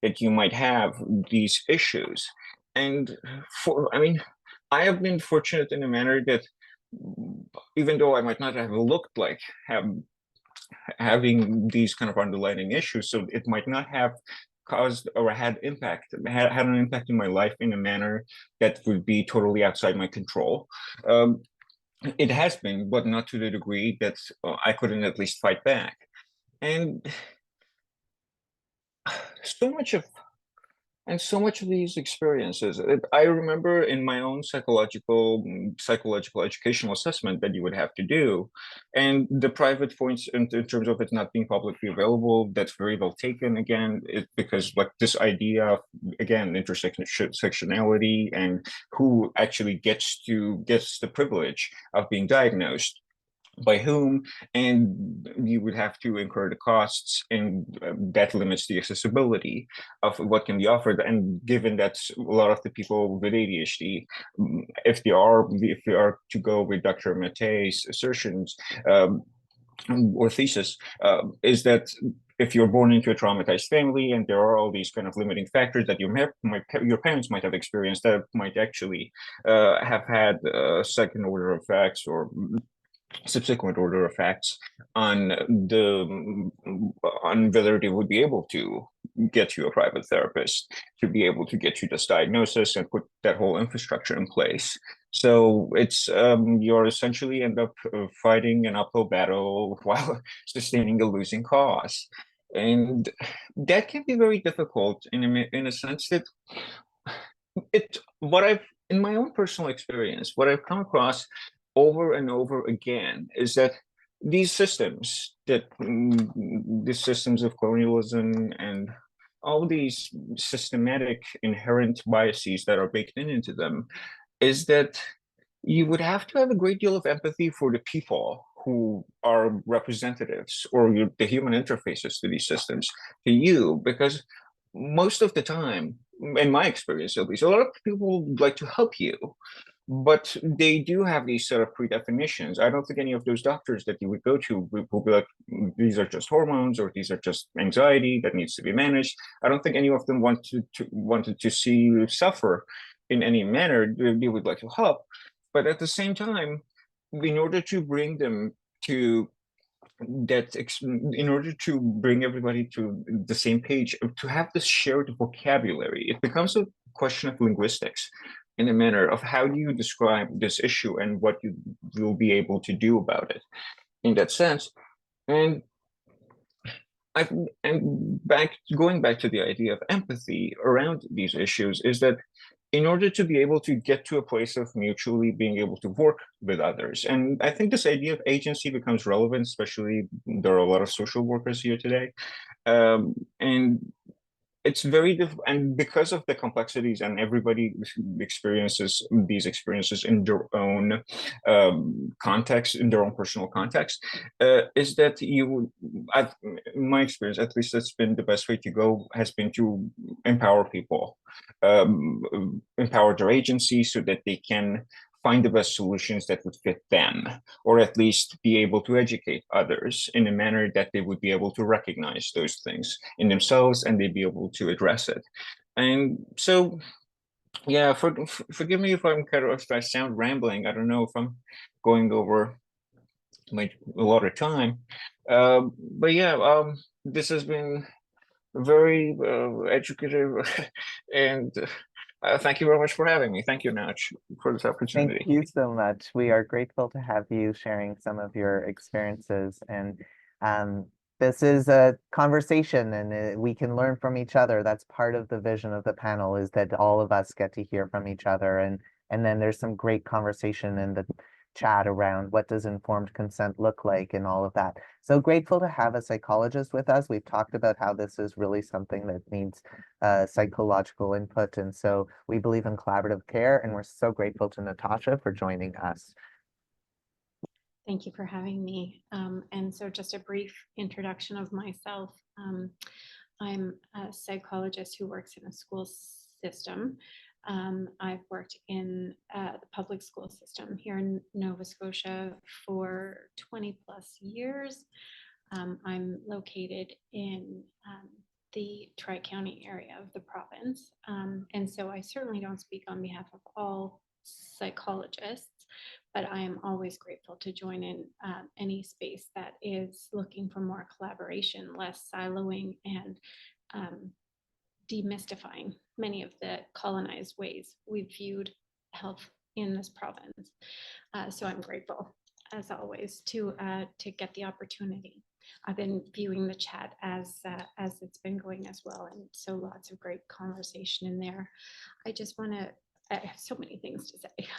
that you might have these issues. And I mean, I have been fortunate in a manner that even though I might not have looked like having these kind of underlying issues, so it might not have caused or had an impact in my life in a manner that would be totally outside my control. It has been, but not to the degree that I couldn't at least fight back. And so much of these experiences, I remember in my own psychological educational assessment that you would have to do, and the private points in terms of it not being publicly available, that's very well taken. Again, because like this idea of, again, intersectionality and who actually gets the privilege of being diagnosed by whom, and you would have to incur the costs, and that limits the accessibility of what can be offered. And given that a lot of the people with ADHD, if they are to go with Dr. Matei's assertions or thesis, is that if you're born into a traumatized family and there are all these kind of limiting factors that your parents might have experienced that might actually have had second order effects or subsequent order effects on whether they would be able to get you a private therapist to be able to get you this diagnosis and put that whole infrastructure in place. So it's you're essentially end up fighting an uphill battle while sustaining a losing cause, and that can be very difficult in a sense that in my own personal experience, what I've come across over and over again is that these systems of colonialism and all these systematic inherent biases that are baked into them, is that you would have to have a great deal of empathy for the people who are representatives or the human interfaces to these systems to you, because most of the time, in my experience at least, a lot of people would like to help you, but they do have these sort of predefinitions. I don't think any of those doctors that you would go to will be like, these are just hormones, or these are just anxiety that needs to be managed. I don't think any of them wanted to see you suffer in any manner. They would like to help, but at the same time, in order to bring them to in order to bring everybody to the same page, to have this shared vocabulary, it becomes a question of linguistics in a manner of how do you describe this issue and what you will be able to do about it in that sense. And going back to the idea of empathy around these issues is that in order to be able to get to a place of mutually being able to work with others. And I think this idea of agency becomes relevant, especially there are a lot of social workers here today. And it's very difficult, and because of the complexities, and everybody experiences these experiences in their own context, in their own personal context, is that in my experience, at least that's been the best way to go, has been to empower people, empower their agency so that they can find the best solutions that would fit them, or at least be able to educate others in a manner that they would be able to recognize those things in themselves and they'd be able to address it. And so, yeah, forgive me if if I sound rambling. I don't know if I'm going over a lot of time, but yeah, this has been very educative, and thank you very much for having me. Thank you, Naj, for this opportunity. Thank you so much. We are grateful to have you sharing some of your experiences. And this is a conversation, and we can learn from each other. That's part of the vision of the panel, is that all of us get to hear from each other. And then there's some great conversation in the chat around what does informed consent look like and all of that. So grateful to have a psychologist with us. We've talked about how this is really something that needs psychological input. And so we believe in collaborative care, and we're so grateful to Natasha for joining us. Thank you for having me. And so just a brief introduction of myself. I'm a psychologist who works in a school system. I've worked in the public school system here in Nova Scotia for 20 plus years. I'm located in the Tri-County area of the province. And so I certainly don't speak on behalf of all psychologists, but I am always grateful to join in any space that is looking for more collaboration, less siloing, and demystifying many of the colonized ways we've viewed health in this province. So I'm grateful, as always, to get the opportunity. I've been viewing the chat as it's been going as well, and so lots of great conversation in there. I just want to, I have so many things to say.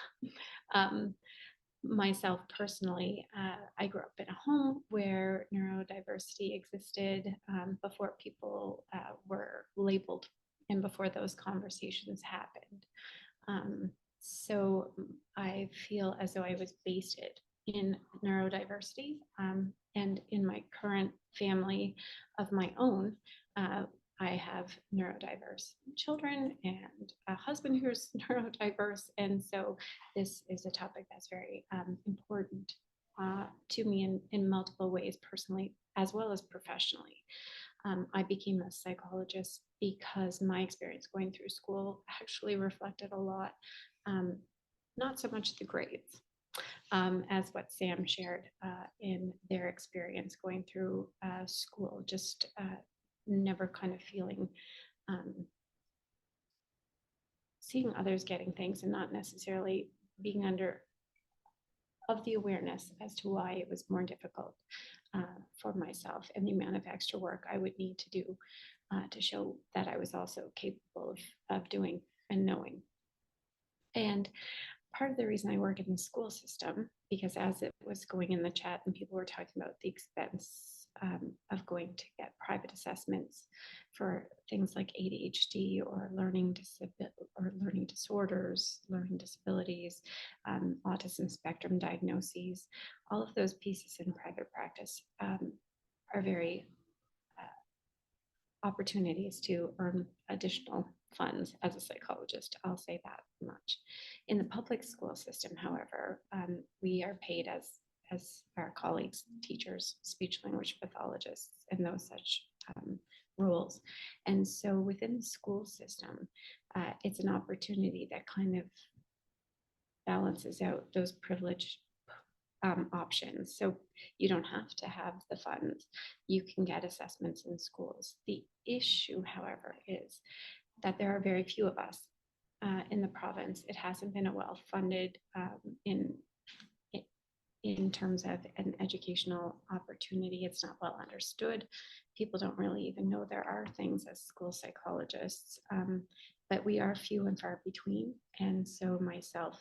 Myself personally, I grew up in a home where neurodiversity existed before people were labeled and before those conversations happened. So I feel as though I was based in neurodiversity, and in my current family of my own, I have neurodiverse children and a husband who's neurodiverse. And so this is a topic that's very important to me in multiple ways, personally, as well as professionally. I became a psychologist because my experience going through school actually reflected a lot, not so much the grades, as what Sam shared in their experience going through school, just never kind of feeling, seeing others getting things and not necessarily being of the awareness as to why it was more difficult for myself, and the amount of extra work I would need to do to show that I was also capable of doing and knowing. And part of the reason I work in the school system, because as it was going in the chat and people were talking about the expense of going to get private assessments for things like ADHD or learning disorders, learning disabilities, autism spectrum diagnoses, all of those pieces in private practice are very opportunities to earn additional funds as a psychologist, I'll say that much. In the public school system, however, we are paid as our colleagues, teachers, speech language pathologists, and those such roles. And so within the school system, it's an opportunity that kind of balances out those privileged options. So you don't have to have the funds. You can get assessments in schools. The issue, however, is that there are very few of us in the province. It hasn't been a well-funded in terms of an educational opportunity. It's not well understood. People don't really even know there are things as school psychologists, but we are few and far between. And so myself,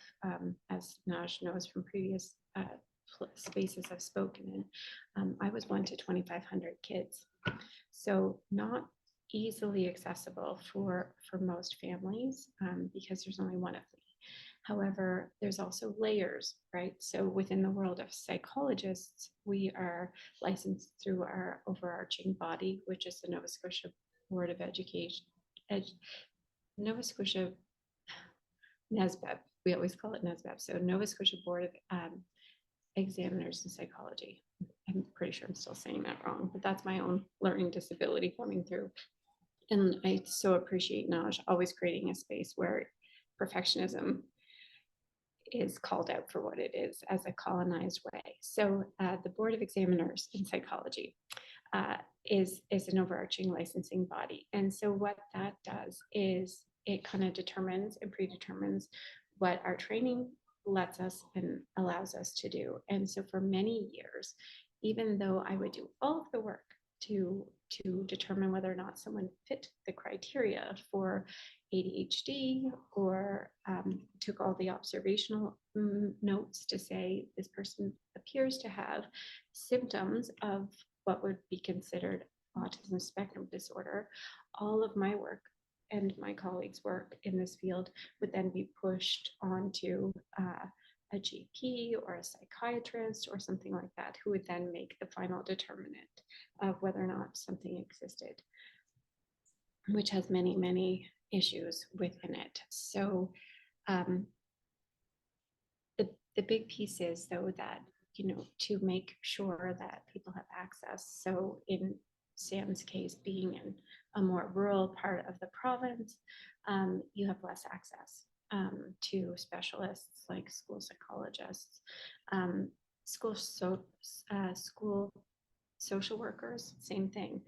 as Naj knows from previous spaces I've spoken in, I was 1 to 2,500 kids. So not easily accessible for most families because there's only one of me. However, there's also layers, right? So within the world of psychologists, we are licensed through our overarching body, which is the Nova Scotia Board of Education, Nova Scotia NSBEP. We always call it NSBEP. So Nova Scotia Board of Examiners in Psychology. I'm pretty sure I'm still saying that wrong, but that's my own learning disability coming through. And I so appreciate Naj always creating a space where perfectionism is called out for what it is as a colonized way. So the Board of Examiners in Psychology is an overarching licensing body. And so what that does is it kind of determines and predetermines what our training lets us and allows us to do. And so for many years, even though I would do all of the work to determine whether or not someone fit the criteria for ADHD or took all the observational notes to say this person appears to have symptoms of what would be considered autism spectrum disorder, all of my work and my colleagues' work in this field would then be pushed onto a GP or a psychiatrist or something like that, who would then make the final determinant of whether or not something existed, which has many, many issues within it. So the big piece is, though, that, you know, to make sure that people have access. So in Sam's case, being in a more rural part of the province, you have less access to specialists like school psychologists, school social workers, same thing,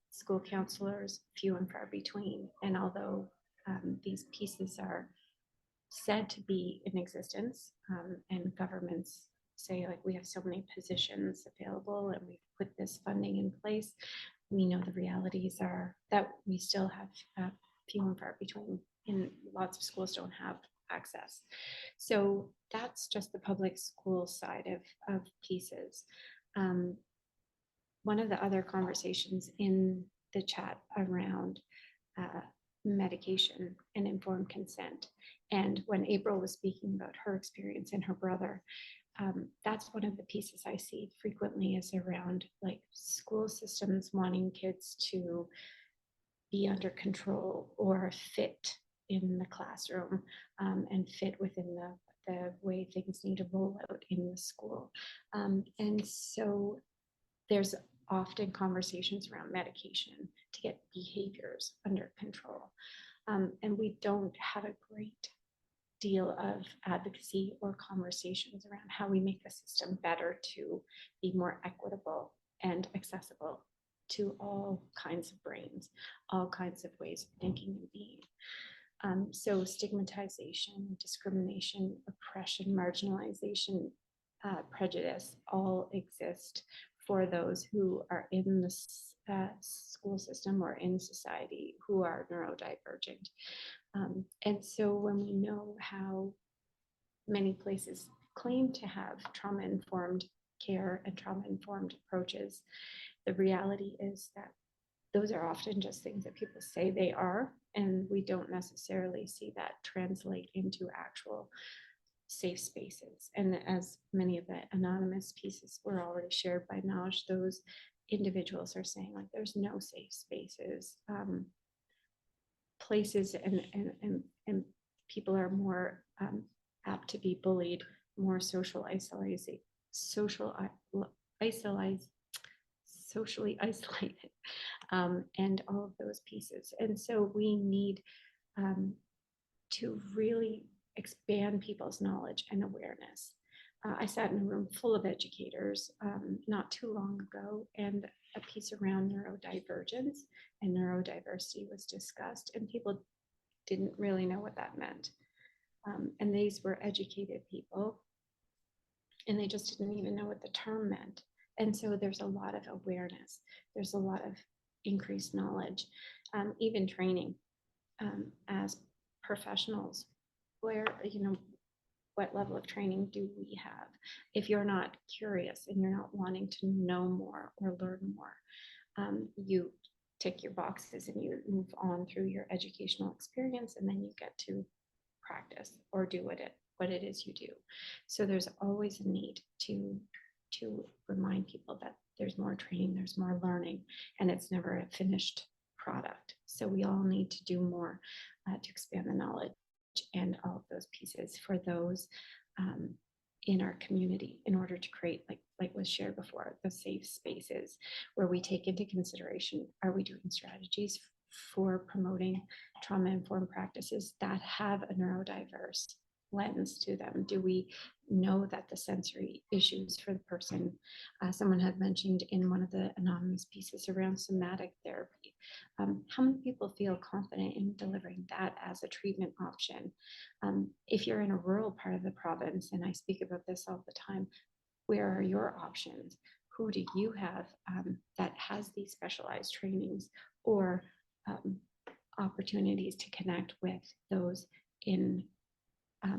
school counselors, few and far between. And although these pieces are said to be in existence, and governments say, like, we have so many positions available and we've put this funding in place, we know the realities are that we still have few and far between, and lots of schools don't have access. So that's just the public school side of pieces. One of the other conversations in the chat around medication and informed consent, and when April was speaking about her experience and her brother, that's one of the pieces I see frequently is around, like, school systems wanting kids to be under control or fit in the classroom, and fit within the way things need to roll out in the school. And so there's often conversations around medication to get behaviors under control. And we don't have a great deal of advocacy or conversations around how we make the system better to be more equitable and accessible to all kinds of brains, all kinds of ways of thinking and being. So stigmatization, discrimination, oppression, marginalization, prejudice all exist for those who are in the school system or in society who are neurodivergent. And so when we know how many places claim to have trauma-informed care and trauma-informed approaches, the reality is that those are often just things that people say they are, and we don't necessarily see that translate into actual safe spaces. And as many of the anonymous pieces were already shared by Naj, those individuals are saying, like, there's no safe spaces places and people are more apt to be bullied, more socially isolated, and all of those pieces. And so we need to really expand people's knowledge and awareness. I sat in a room full of educators not too long ago, and a piece around neurodivergence and neurodiversity was discussed, and people didn't really know what that meant. And these were educated people, and they just didn't even know what the term meant. And so there's a lot of awareness. There's a lot of increased knowledge, even training as professionals, where, what level of training do we have? If you're not curious and you're not wanting to know more or learn more, you tick your boxes and you move on through your educational experience, and then you get to practice or do what it is you do. So there's always a need to remind people that there's more training, there's more learning, and it's never a finished product. So we all need to do more to expand the knowledge and all of those pieces for those in our community, in order to create, like was shared before, the safe spaces where we take into consideration, are we doing strategies for promoting trauma-informed practices that have a neurodiverse lens to them? Do we know that the sensory issues for the person, someone had mentioned in one of the anonymous pieces around somatic therapy, how many people feel confident in delivering that as a treatment option? If you're in a rural part of the province, and I speak about this all the time, where are your options? Who do you have that has these specialized trainings or opportunities to connect with those in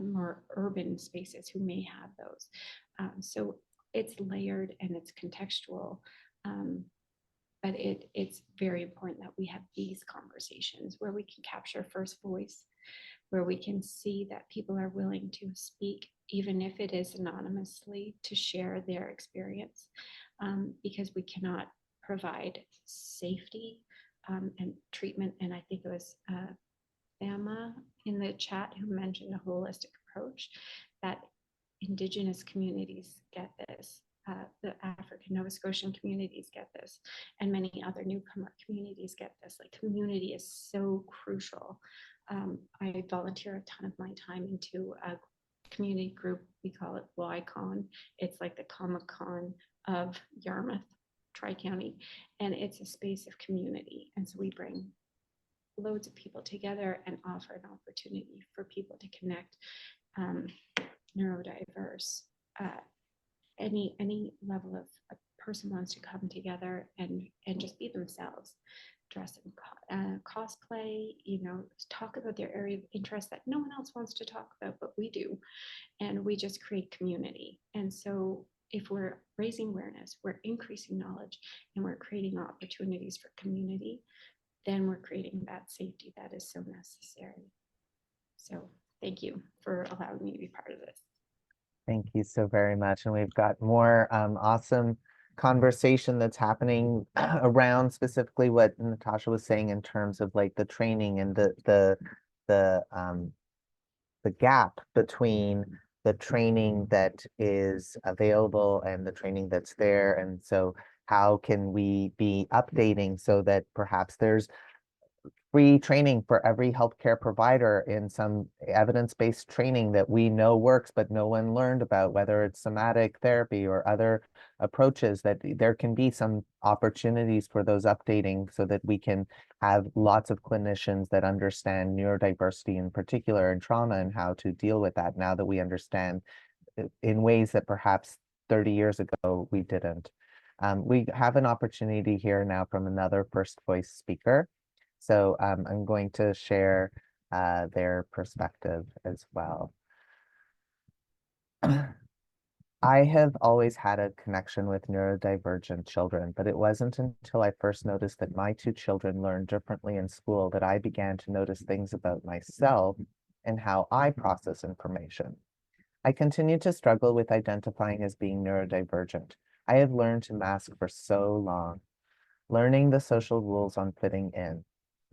more urban spaces who may have those? So it's layered and it's contextual, but it's very important that we have these conversations where we can capture first voice, where we can see that people are willing to speak, even if it is anonymously, to share their experience, because we cannot provide safety and treatment. And I think it was Emma in the chat who mentioned a holistic approach, that Indigenous communities get this, the African Nova Scotian communities get this, and many other newcomer communities get this. Like, community is so crucial. I volunteer a ton of my time into a community group. We call it YCon. It's like the Comic-Con of Yarmouth, Tri-County, and it's a space of community. And so we bring loads of people together and offer an opportunity for people to connect, neurodiverse, any level of a person wants to come together and just be themselves, dress in cosplay, talk about their area of interest that no one else wants to talk about, but we do, and we just create community. And so if we're raising awareness, we're increasing knowledge, and we're creating opportunities for community, then we're creating that safety that is so necessary. So thank you for allowing me to be part of this. Thank you so very much. And we've got more awesome conversation that's happening around specifically what Natasha was saying in terms of like the training and the gap between the training that is available and the training that's there. And so how can we be updating so that perhaps there's free training for every healthcare provider in some evidence-based training that we know works, but no one learned about, whether it's somatic therapy or other approaches, that there can be some opportunities for those updating so that we can have lots of clinicians that understand neurodiversity in particular and trauma and how to deal with that now that we understand in ways that perhaps 30 years ago we didn't. We have an opportunity here now from another first voice speaker. So I'm going to share their perspective as well. I have always had a connection with neurodivergent children, but it wasn't until I first noticed that my two children learned differently in school that I began to notice things about myself and how I process information. I continue to struggle with identifying as being neurodivergent. I have learned to mask for so long, learning the social rules on fitting in.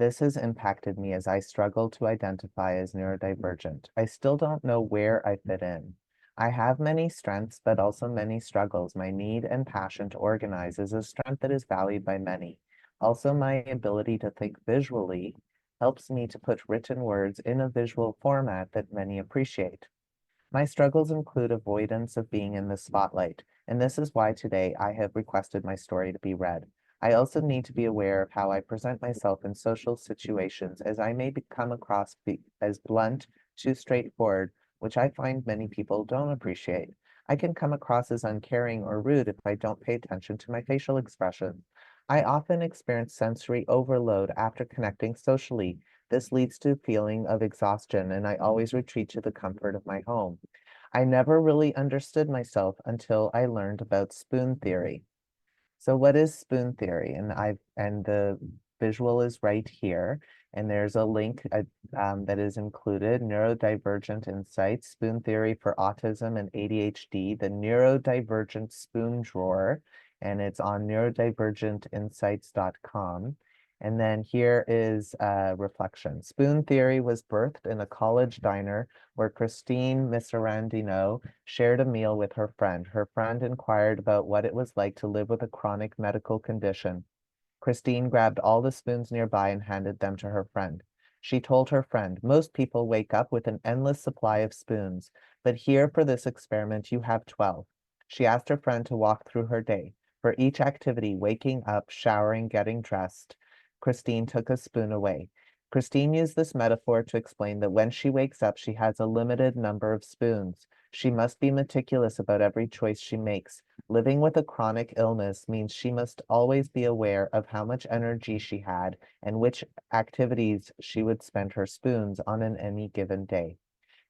This has impacted me as I struggle to identify as neurodivergent. I still don't know where I fit in. I have many strengths, but also many struggles. My need and passion to organize is a strength that is valued by many. Also, my ability to think visually helps me to put written words in a visual format that many appreciate. My struggles include avoidance of being in the spotlight, and this is why today I have requested my story to be read. I also need to be aware of how I present myself in social situations, as I may come across as blunt, too straightforward, which I find many people don't appreciate. I can come across as uncaring or rude if I don't pay attention to my facial expressions. I often experience sensory overload after connecting socially. This leads to a feeling of exhaustion, and I always retreat to the comfort of my home. I never really understood myself until I learned about spoon theory. So what is spoon theory? And the visual is right here, and there's a link that is included: Neurodivergent Insights, Spoon Theory for Autism and ADHD, the Neurodivergent Spoon Drawer, and it's on neurodivergentinsights.com. And then here is a reflection. Spoon theory was birthed in a college diner where Christine Miserandino shared a meal with her friend. Her friend inquired about what it was like to live with a chronic medical condition. Christine grabbed all the spoons nearby and handed them to her friend. She told her friend, "Most people wake up with an endless supply of spoons, but here for this experiment you have 12. She asked her friend to walk through her day. For each activity, waking up, showering, getting dressed, Christine took a spoon away. Christine used this metaphor to explain that when she wakes up, she has a limited number of spoons. She must be meticulous about every choice she makes. Living with a chronic illness means she must always be aware of how much energy she had and which activities she would spend her spoons on any given day."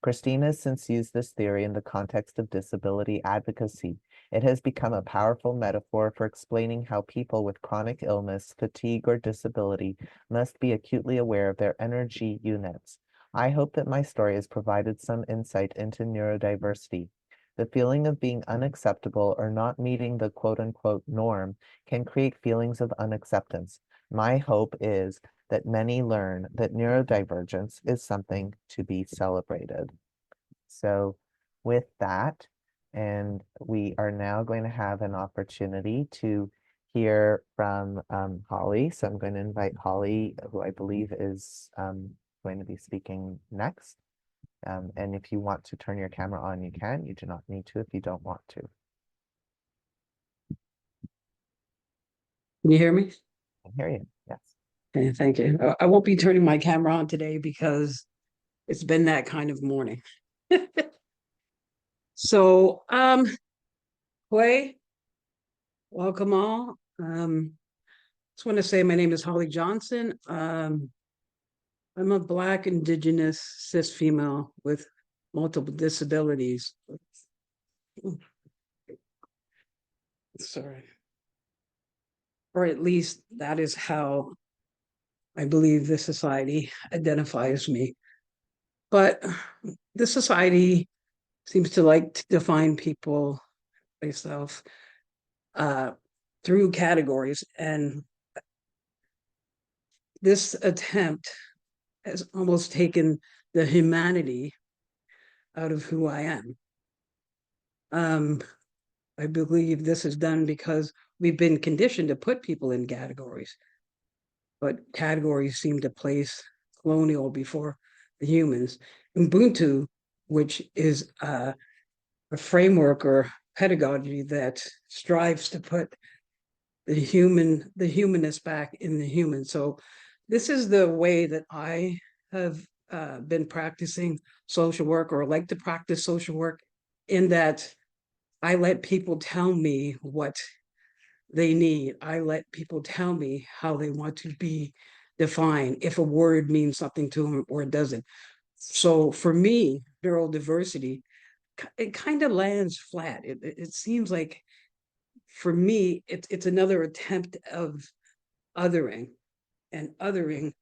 Christine has since used this theory in the context of disability advocacy. It has become a powerful metaphor for explaining how people with chronic illness, fatigue, or disability must be acutely aware of their energy units. I hope that my story has provided some insight into neurodiversity. The feeling of being unacceptable or not meeting the quote-unquote norm can create feelings of unacceptance. My hope is that many learn that neurodivergence is something to be celebrated. So with that, and we are now going to have an opportunity to hear from Holly. So I'm going to invite Holly, who I believe is going to be speaking next. And if you want to turn your camera on, you can. You do not need to if you don't want to. Can you hear me? I hear you, yes. Okay, thank you. I won't be turning my camera on today because it's been that kind of morning. So, Hui, welcome all. Just want to say my name is Holly Johnson. I'm a Black, Indigenous, cis female with multiple disabilities. Sorry. Or at least that is how I believe the society identifies me. But the society seems to like to define people myself through categories. And this attempt has almost taken the humanity out of who I am. I believe this is done because we've been conditioned to put people in categories, but categories seem to place colonial before the humans. Ubuntu, which is a framework or pedagogy that strives to put the humanist back in the human. So this is the way that I have been practicing social work, or like to practice social work, in that I let people tell me what they need. I let people tell me how they want to be defined, if a word means something to them or it doesn't. So for me, neurodiversity, it kind of lands flat. It seems like, for me, it's another attempt of othering, and othering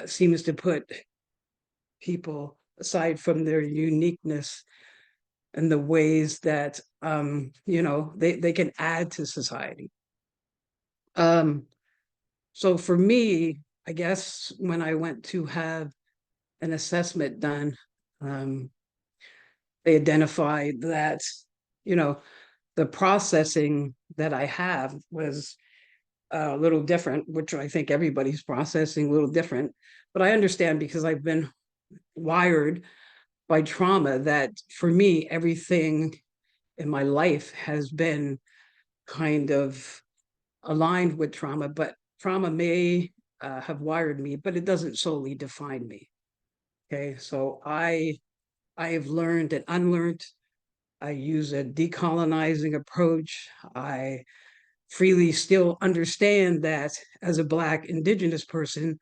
seems to put people aside from their uniqueness and the ways that they can add to society. So for me, I guess when I went to have an assessment done, they identified that, you know, the processing that I have was a little different, which I think everybody's processing a little different. But I understand because I've been wired by trauma that for me, everything in my life has been kind of aligned with trauma, but trauma may have wired me, but it doesn't solely define me. Okay, so I have learned and unlearned. I use a decolonizing approach. I freely still understand that as a Black Indigenous person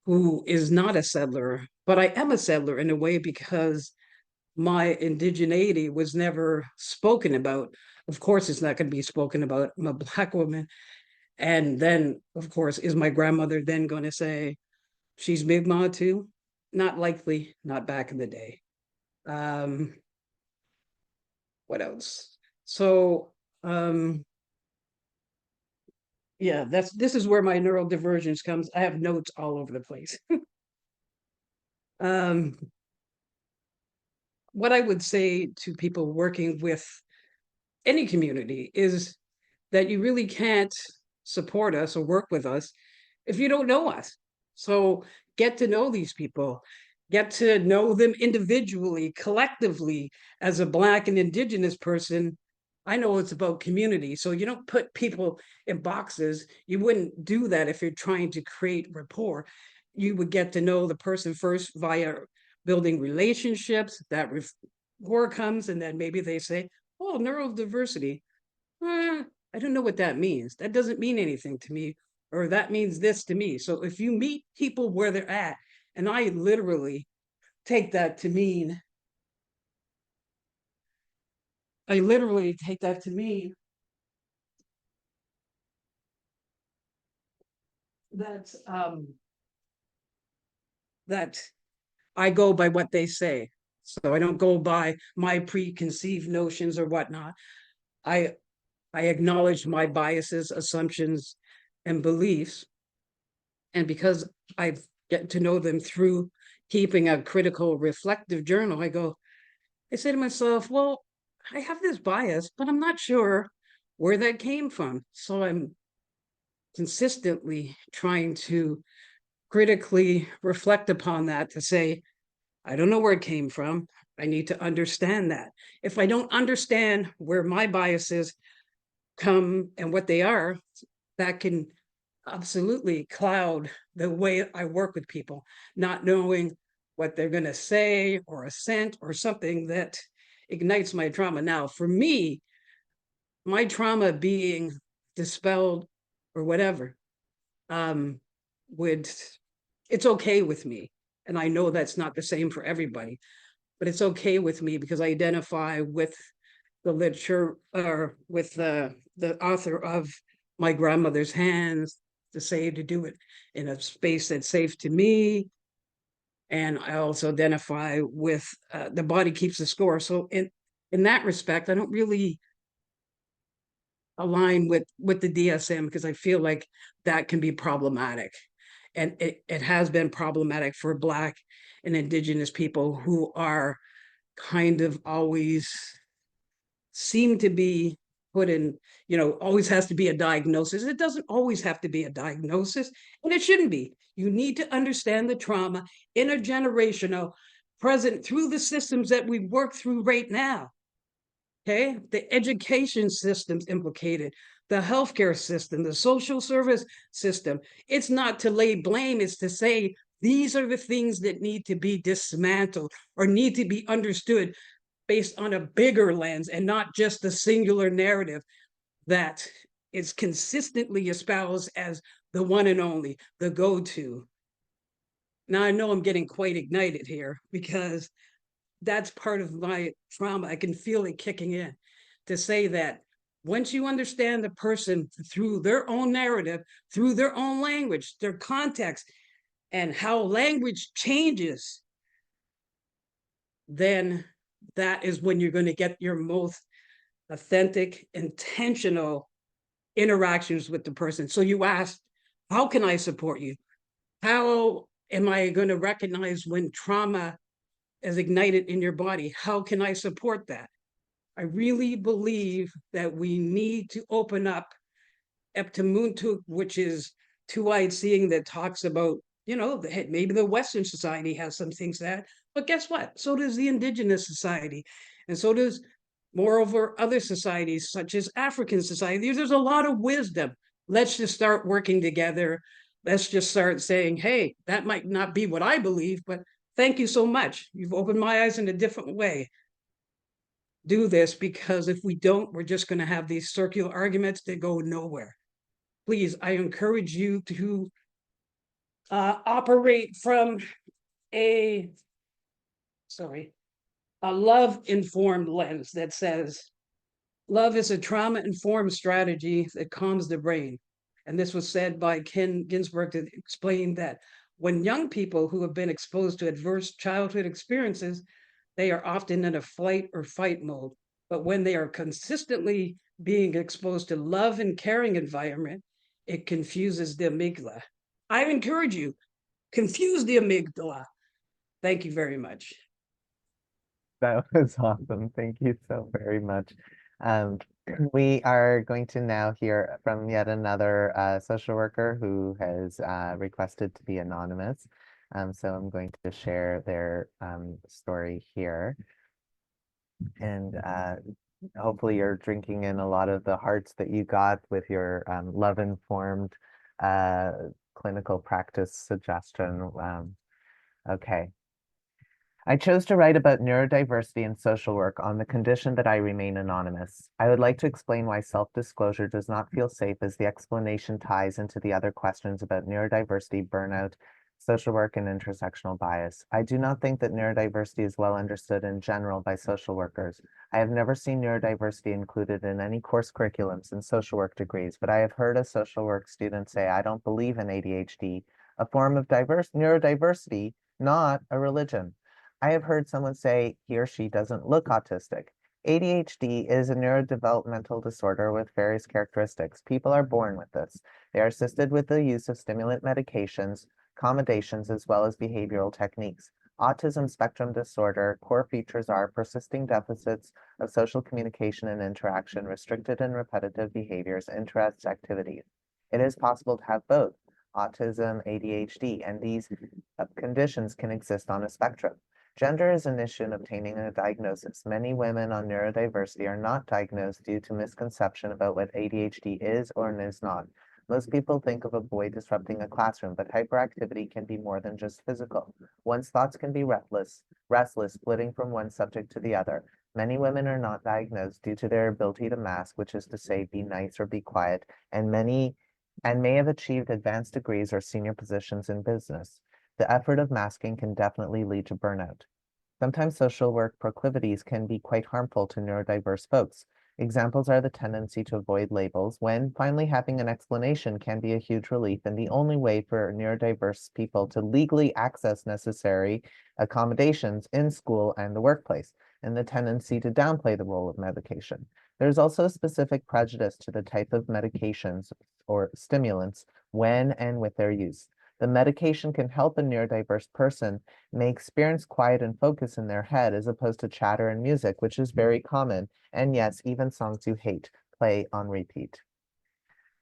who is not a settler, but I am a settler in a way because my indigeneity was never spoken about. Of course, it's not going to be spoken about. I'm a Black woman. And then, of course, is my grandmother then going to say she's Mi'kmaq too? Not likely, not back in the day. What else? So, yeah, this is where my neurodivergence comes. I have notes all over the place. What I would say to people working with any community is that you really can't support us or work with us if you don't know us. So get to know these people, get to know them individually, collectively. As a Black and Indigenous person, I know it's about community. So you don't put people in boxes. You wouldn't do that if you're trying to create rapport. You would get to know the person first via building relationships. That rapport comes, and then maybe they say, oh, neurodiversity. I don't know what that means. That doesn't mean anything to me, or that means this to me. So if you meet people where they're at, and I literally take that to mean, that that I go by what they say. So I don't go by my preconceived notions or whatnot. I acknowledge my biases, assumptions, and beliefs. And because I've get to know them through keeping a critical, reflective journal, I say to myself, well, I have this bias, but I'm not sure where that came from. So I'm consistently trying to critically reflect upon that to say, I don't know where it came from. I need to understand that. If I don't understand where my biases come and what they are, that can absolutely cloud the way I work with people, not knowing what they're going to say or assent or something that ignites my trauma. Now, for me, my trauma being dispelled or whatever, it's okay with me. And I know that's not the same for everybody, but it's okay with me because I identify with the literature or with the author of My Grandmother's Hands, to say to do it in a space that's safe to me. And I also identify with The Body Keeps the Score. So in that respect, I don't really align with the DSM because I feel like that can be problematic. And it has been problematic for Black and Indigenous people who are kind of always seem to be put in, always has to be a diagnosis. It doesn't always have to be a diagnosis, and it shouldn't be. You need to understand the trauma intergenerational present through the systems that we work through right now. Okay, the education system's implicated, the healthcare system, the social service system. It's not to lay blame, it's to say these are the things that need to be dismantled or need to be understood based on a bigger lens and not just the singular narrative that is consistently espoused as the one and only, the go-to. Now, I know I'm getting quite ignited here because that's part of my trauma. I can feel it kicking in to say that once you understand the person through their own narrative, through their own language, their context, and how language changes, then that is when you're going to get your most authentic, intentional interactions with the person. So you ask, how can I support you? how am I going to recognize when trauma is ignited in your body? How can I support that? I really believe that we need to open up Eptimuntu, which is two-eyed seeing that talks about, maybe the Western society has some things that, but guess what? So does the indigenous society. And so does, moreover, other societies such as African society. There's a lot of wisdom. Let's just start working together. Let's just start saying, hey, that might not be what I believe, but thank you so much. You've opened my eyes in a different way. Do this, because if we don't, we're just going to have these circular arguments that go nowhere. Please, I encourage you to operate from a love-informed lens that says, love is a trauma-informed strategy that calms the brain. And this was said by Ken Ginsberg that explained that when young people who have been exposed to adverse childhood experiences, they are often in a flight or fight mode. But when they are consistently being exposed to love and caring environment, it confuses the amygdala. I encourage you, confuse the amygdala. Thank you very much. That was awesome. Thank you so very much. We are going to now hear from yet another social worker who has requested to be anonymous. So I'm going to share their story here. And hopefully you're drinking in a lot of the hearts that you got with your love-informed clinical practice suggestion. Okay. I chose to write about neurodiversity and social work on the condition that I remain anonymous. I would like to explain why self-disclosure does not feel safe, as the explanation ties into the other questions about neurodiversity, burnout, social work, and intersectional bias. I do not think that neurodiversity is well understood in general by social workers. I have never seen neurodiversity included in any course curriculums in social work degrees, but I have heard a social work student say, I don't believe in ADHD, a form of neurodiversity, not a religion. I have heard someone say he or she doesn't look autistic. ADHD is a neurodevelopmental disorder with various characteristics. People are born with this. They are assisted with the use of stimulant medications, accommodations, as well as behavioral techniques. Autism spectrum disorder core features are persisting deficits of social communication and interaction, restricted and repetitive behaviors, interests, activities. It is possible to have both autism, ADHD, and these conditions can exist on a spectrum. Gender is an issue in obtaining a diagnosis. Many women on neurodiversity are not diagnosed due to misconception about what ADHD is or is not. Most people think of a boy disrupting a classroom, but hyperactivity can be more than just physical. One's thoughts can be restless, splitting from one subject to the other. Many women are not diagnosed due to their ability to mask, which is to say, be nice or be quiet, and may have achieved advanced degrees or senior positions in business. The effort of masking can definitely lead to burnout. Sometimes social work proclivities can be quite harmful to neurodiverse folks. Examples are the tendency to avoid labels, when finally having an explanation can be a huge relief and the only way for neurodiverse people to legally access necessary accommodations in school and the workplace, and the tendency to downplay the role of medication. There's also a specific prejudice to the type of medications or stimulants when and with their use. The medication can help a neurodiverse person may experience quiet and focus in their head as opposed to chatter and music, which is very common. And yes, even songs you hate play on repeat.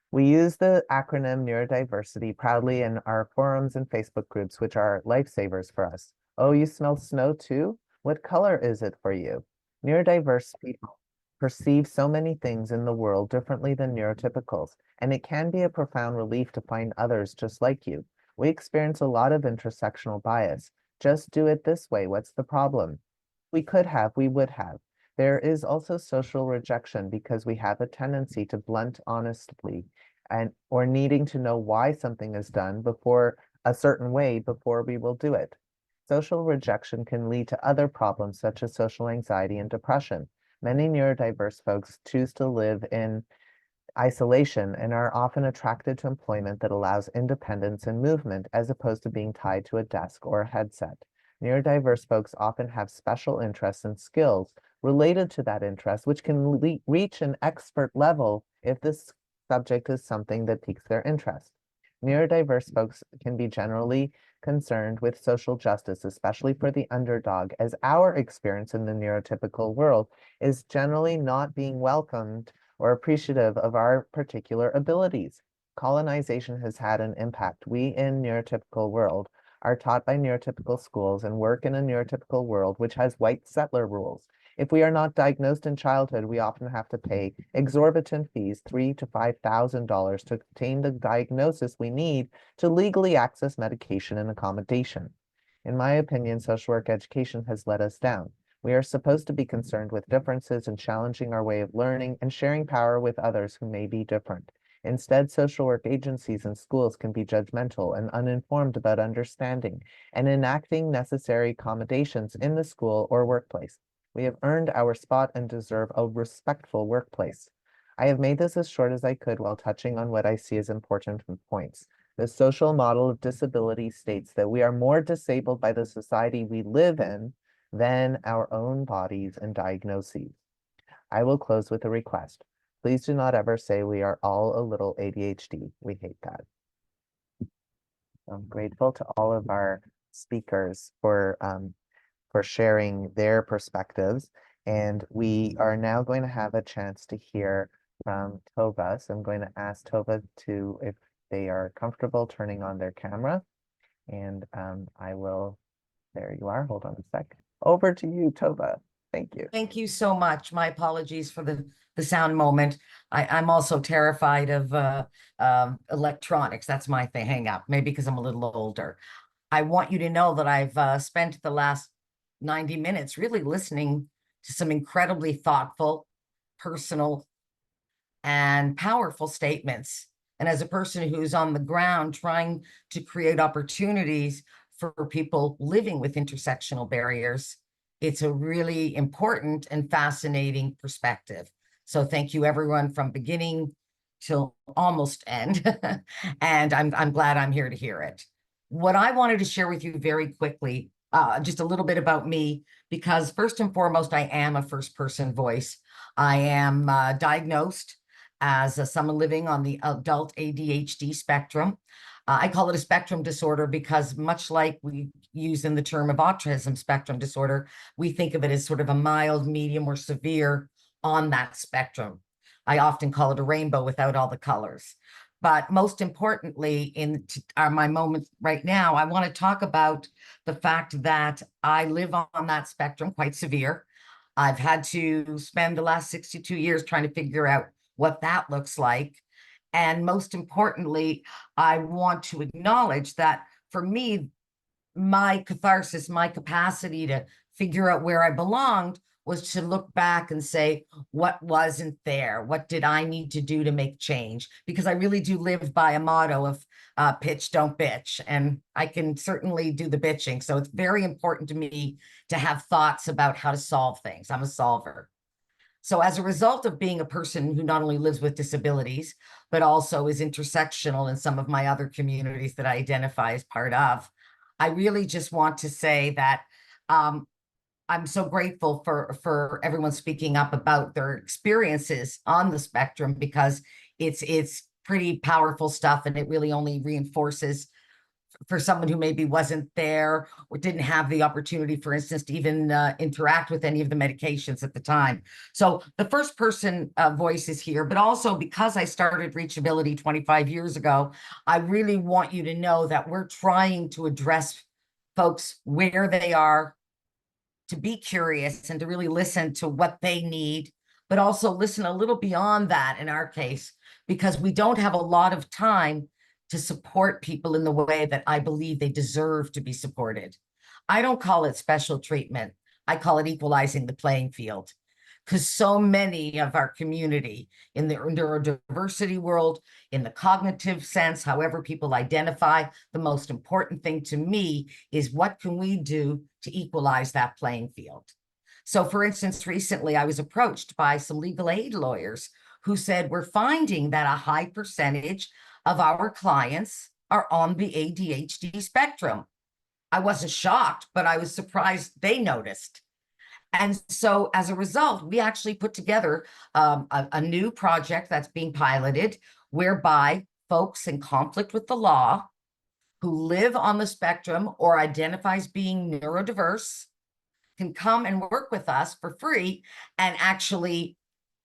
We use the acronym neurodiversity proudly in our forums and Facebook groups, which are lifesavers for us. Oh, you smell snow too? What color is it for you? Neurodiverse people perceive so many things in the world differently than neurotypicals, and it can be a profound relief to find others just like you. We experience a lot of intersectional bias. Just do it this way. What's the problem? We could have, we would have. There is also social rejection because we have a tendency to blunt honestly or needing to know why something is done before a certain way before we will do it. Social rejection can lead to other problems such as social anxiety and depression. Many neurodiverse folks choose to live in isolation and are often attracted to employment that allows independence and movement as opposed to being tied to a desk or a headset. Neurodiverse folks often have special interests and skills related to that interest, which can reach an expert level if this subject is something that piques their interest. Neurodiverse folks can be generally concerned with social justice, especially for the underdog, as our experience in the neurotypical world is generally not being welcomed or appreciative of our particular abilities. Colonization has had an impact. We in neurotypical world are taught by neurotypical schools and work in a neurotypical world which has white settler rules. If we are not diagnosed in childhood, we often have to pay exorbitant fees, $3,000 to $5,000, to obtain the diagnosis we need to legally access medication and accommodation. In my opinion, social work education has let us down. We are supposed to be concerned with differences and challenging our way of learning and sharing power with others who may be different. Instead, social work agencies and schools can be judgmental and uninformed about understanding and enacting necessary accommodations in the school or workplace. We have earned our spot and deserve a respectful workplace. I have made this as short as I could while touching on what I see as important points. The social model of disability states that we are more disabled by the society we live in than our own bodies and diagnoses. I will close with a request. Please do not ever say we are all a little ADHD. We hate that. I'm grateful to all of our speakers for sharing their perspectives. And we are now going to have a chance to hear from Tova. So I'm going to ask Tova to, if they are comfortable, turning on their camera. And I will, there you are, hold on a sec. Over to you, Tova. Thank you. Thank you so much. My apologies for the sound moment. I'm also terrified of electronics. That's my hang up, maybe because I'm a little older. I want you to know that I've spent the last 90 minutes really listening to some incredibly thoughtful, personal, and powerful statements. And as a person who's on the ground trying to create opportunities for people living with intersectional barriers, it's a really important and fascinating perspective. So thank you, everyone, from beginning till almost end. And I'm glad I'm here to hear it. What I wanted to share with you very quickly, just a little bit about me, because first and foremost, I am a first-person voice. I am diagnosed as someone living on the adult ADHD spectrum. I call it a spectrum disorder because, much like we use in the term of autism spectrum disorder, we think of it as sort of a mild, medium, or severe on that spectrum. I often call it a rainbow without all the colors. But most importantly, in my moment right now, I want to talk about the fact that I live on that spectrum, quite severe. I've had to spend the last 62 years trying to figure out what that looks like. And most importantly, I want to acknowledge that for me, my catharsis, my capacity to figure out where I belonged was to look back and say, what wasn't there? What did I need to do to make change? Because I really do live by a motto of pitch, don't bitch. And I can certainly do the bitching. So it's very important to me to have thoughts about how to solve things. I'm a solver. So as a result of being a person who not only lives with disabilities, but also is intersectional in some of my other communities that I identify as part of, I really just want to say that I'm so grateful for everyone speaking up about their experiences on the spectrum, because it's pretty powerful stuff, and it really only reinforces for someone who maybe wasn't there or didn't have the opportunity, for instance, to even interact with any of the medications at the time. So the first person voice is here, but also because I started Reachability 25 years ago, I really want you to know that we're trying to address folks where they are, to be curious and to really listen to what they need, but also listen a little beyond that in our case, because we don't have a lot of time to support people in the way that I believe they deserve to be supported. I don't call it special treatment. I call it equalizing the playing field, because so many of our community in the neurodiversity world, in the cognitive sense, however people identify, the most important thing to me is what can we do to equalize that playing field? So for instance, recently I was approached by some legal aid lawyers who said, we're finding that a high percentage of our clients are on the ADHD spectrum. I wasn't shocked, but I was surprised they noticed. And so as a result, we actually put together a new project that's being piloted, whereby folks in conflict with the law who live on the spectrum or identifies being neurodiverse can come and work with us for free, and actually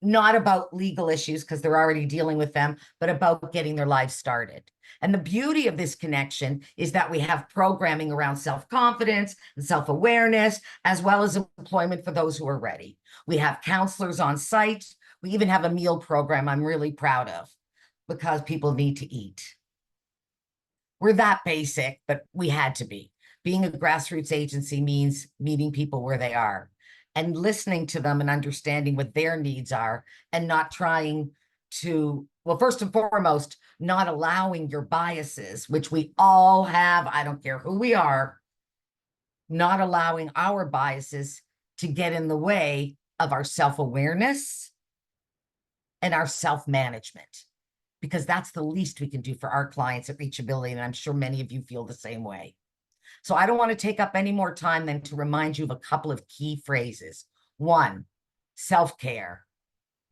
not about legal issues because they're already dealing with them, but about getting their lives started. And the beauty of this connection is that we have programming around self-confidence and self-awareness, as well as employment for those who are ready. We have counselors on site. We even have a meal program I'm really proud of, because people need to eat. We're that basic, but we had to be. Being a grassroots agency means meeting people where they are and listening to them and understanding what their needs are, and not trying to, well, first and foremost, not allowing your biases, which we all have, I don't care who we are, not allowing our biases to get in the way of our self-awareness and our self-management, because that's the least we can do for our clients at Reachability, and I'm sure many of you feel the same way. So I don't want to take up any more time than to remind you of a couple of key phrases. One, self-care.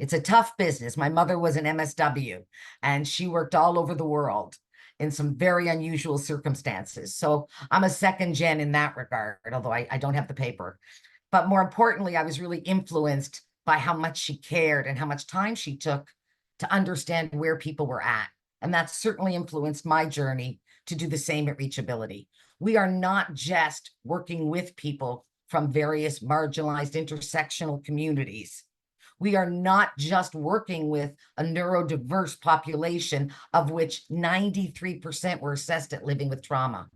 It's a tough business. My mother was an MSW, and she worked all over the world in some very unusual circumstances. So I'm a second gen in that regard, although I don't have the paper. But more importantly, I was really influenced by how much she cared and how much time she took to understand where people were at. And that certainly influenced my journey to do the same at Reachability. We are not just working with people from various marginalized intersectional communities. We are not just working with a neurodiverse population, of which 93% were assessed at living with trauma.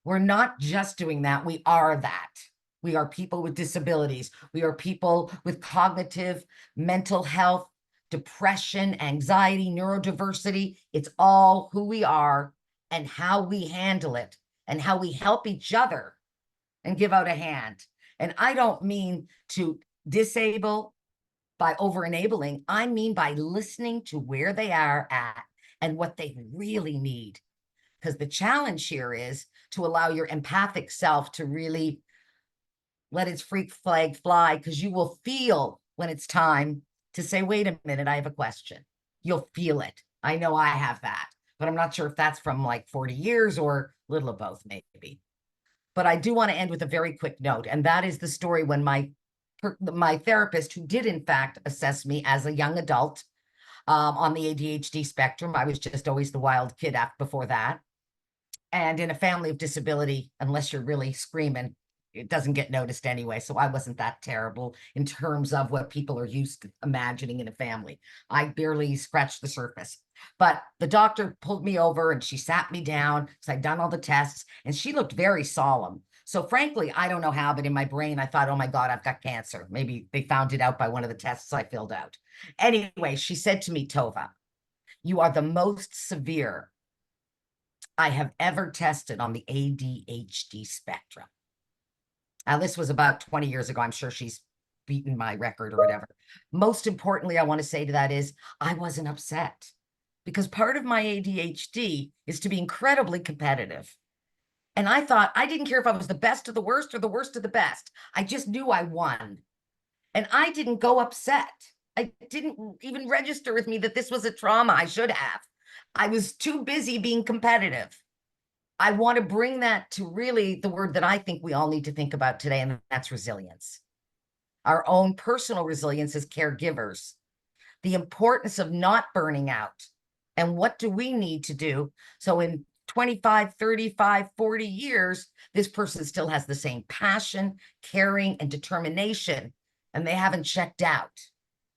We're not just doing that, we are that. We are people with disabilities. We are people with cognitive, mental health, depression, anxiety, neurodiversity. It's all who we are and how we handle it and how we help each other and give out a hand. And I don't mean to disable by over-enabling. I mean by listening to where they are at and what they really need. Because the challenge here is to allow your empathic self to really let its freak flag fly, because you will feel when it's time to say, wait a minute, I have a question. You'll feel it. I know I have that, but I'm not sure if that's from like 40 years or a little of both, maybe. But I do want to end with a very quick note, and that is the story when my therapist, who did in fact assess me as a young adult on the ADHD spectrum, I was just always the wild kid before that. And in a family of disability, unless you're really screaming, it doesn't get noticed anyway. So I wasn't that terrible in terms of what people are used to imagining in a family. I barely scratched the surface. But the doctor pulled me over and she sat me down because I'd done all the tests, and she looked very solemn. So frankly, I don't know how, but in my brain, I thought, oh my God, I've got cancer. Maybe they found it out by one of the tests I filled out. Anyway, she said to me, Tova, you are the most severe I have ever tested on the ADHD spectrum. Now, this was about 20 years ago. I'm sure she's beaten my record or whatever. Most importantly, I want to say to that is I wasn't upset, because part of my ADHD is to be incredibly competitive. And I thought, I didn't care if I was the best of the worst or the worst of the best. I just knew I won. And I didn't go upset. I didn't even register with me that this was a trauma. I should have. I was too busy being competitive. I want to bring that to really the word that I think we all need to think about today, and that's resilience. Our own personal resilience as caregivers, the importance of not burning out, and what do we need to do so in 25, 35, 40 years, this person still has the same passion, caring, and determination, and they haven't checked out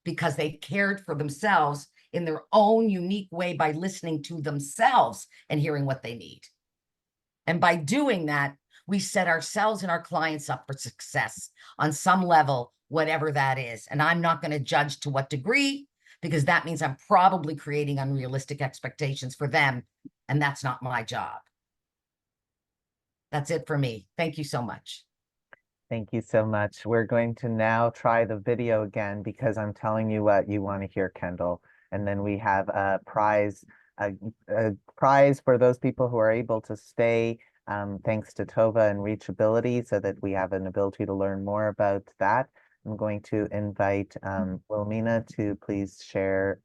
because they cared for themselves in their own unique way by listening to themselves and hearing what they need. And by doing that, we set ourselves and our clients up for success on some level, whatever that is. And I'm not going to judge to what degree, because that means I'm probably creating unrealistic expectations for them. And that's not my job. That's it for me. Thank you so much. Thank you so much. We're going to now try the video again, because I'm telling you what you want to hear, Kendall. And then we have a prize for those people who are able to stay, thanks to Tova and Reachability, so that we have an ability to learn more about that. I'm going to invite Wilmina to please share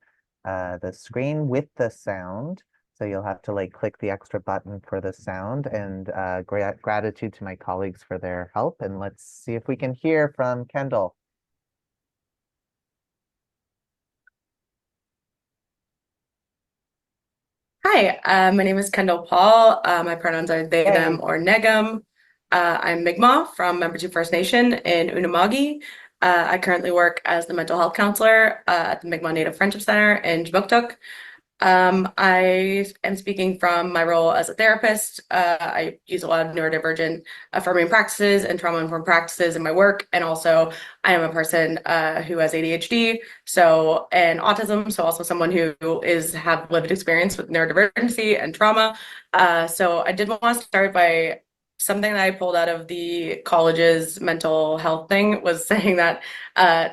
the screen with the sound. So you'll have to like click the extra button for the sound, and gratitude to my colleagues for their help. And let's see if we can hear from Kendall. Hi, my name is Kendall Paul. My pronouns are they, them, or negum. I'm Mi'kmaq from Membertou First Nation in Unama'ki. I currently work as the mental health counselor at the Mi'kmaq Native Friendship Center in Jimuktuk. I am speaking from my role as a therapist. I use a lot of neurodivergent affirming practices and trauma-informed practices in my work. And also I am a person who has ADHD and autism. So also someone who have lived experience with neurodiversity and trauma. So I did want to start by something that I pulled out of the college's mental health thing was saying that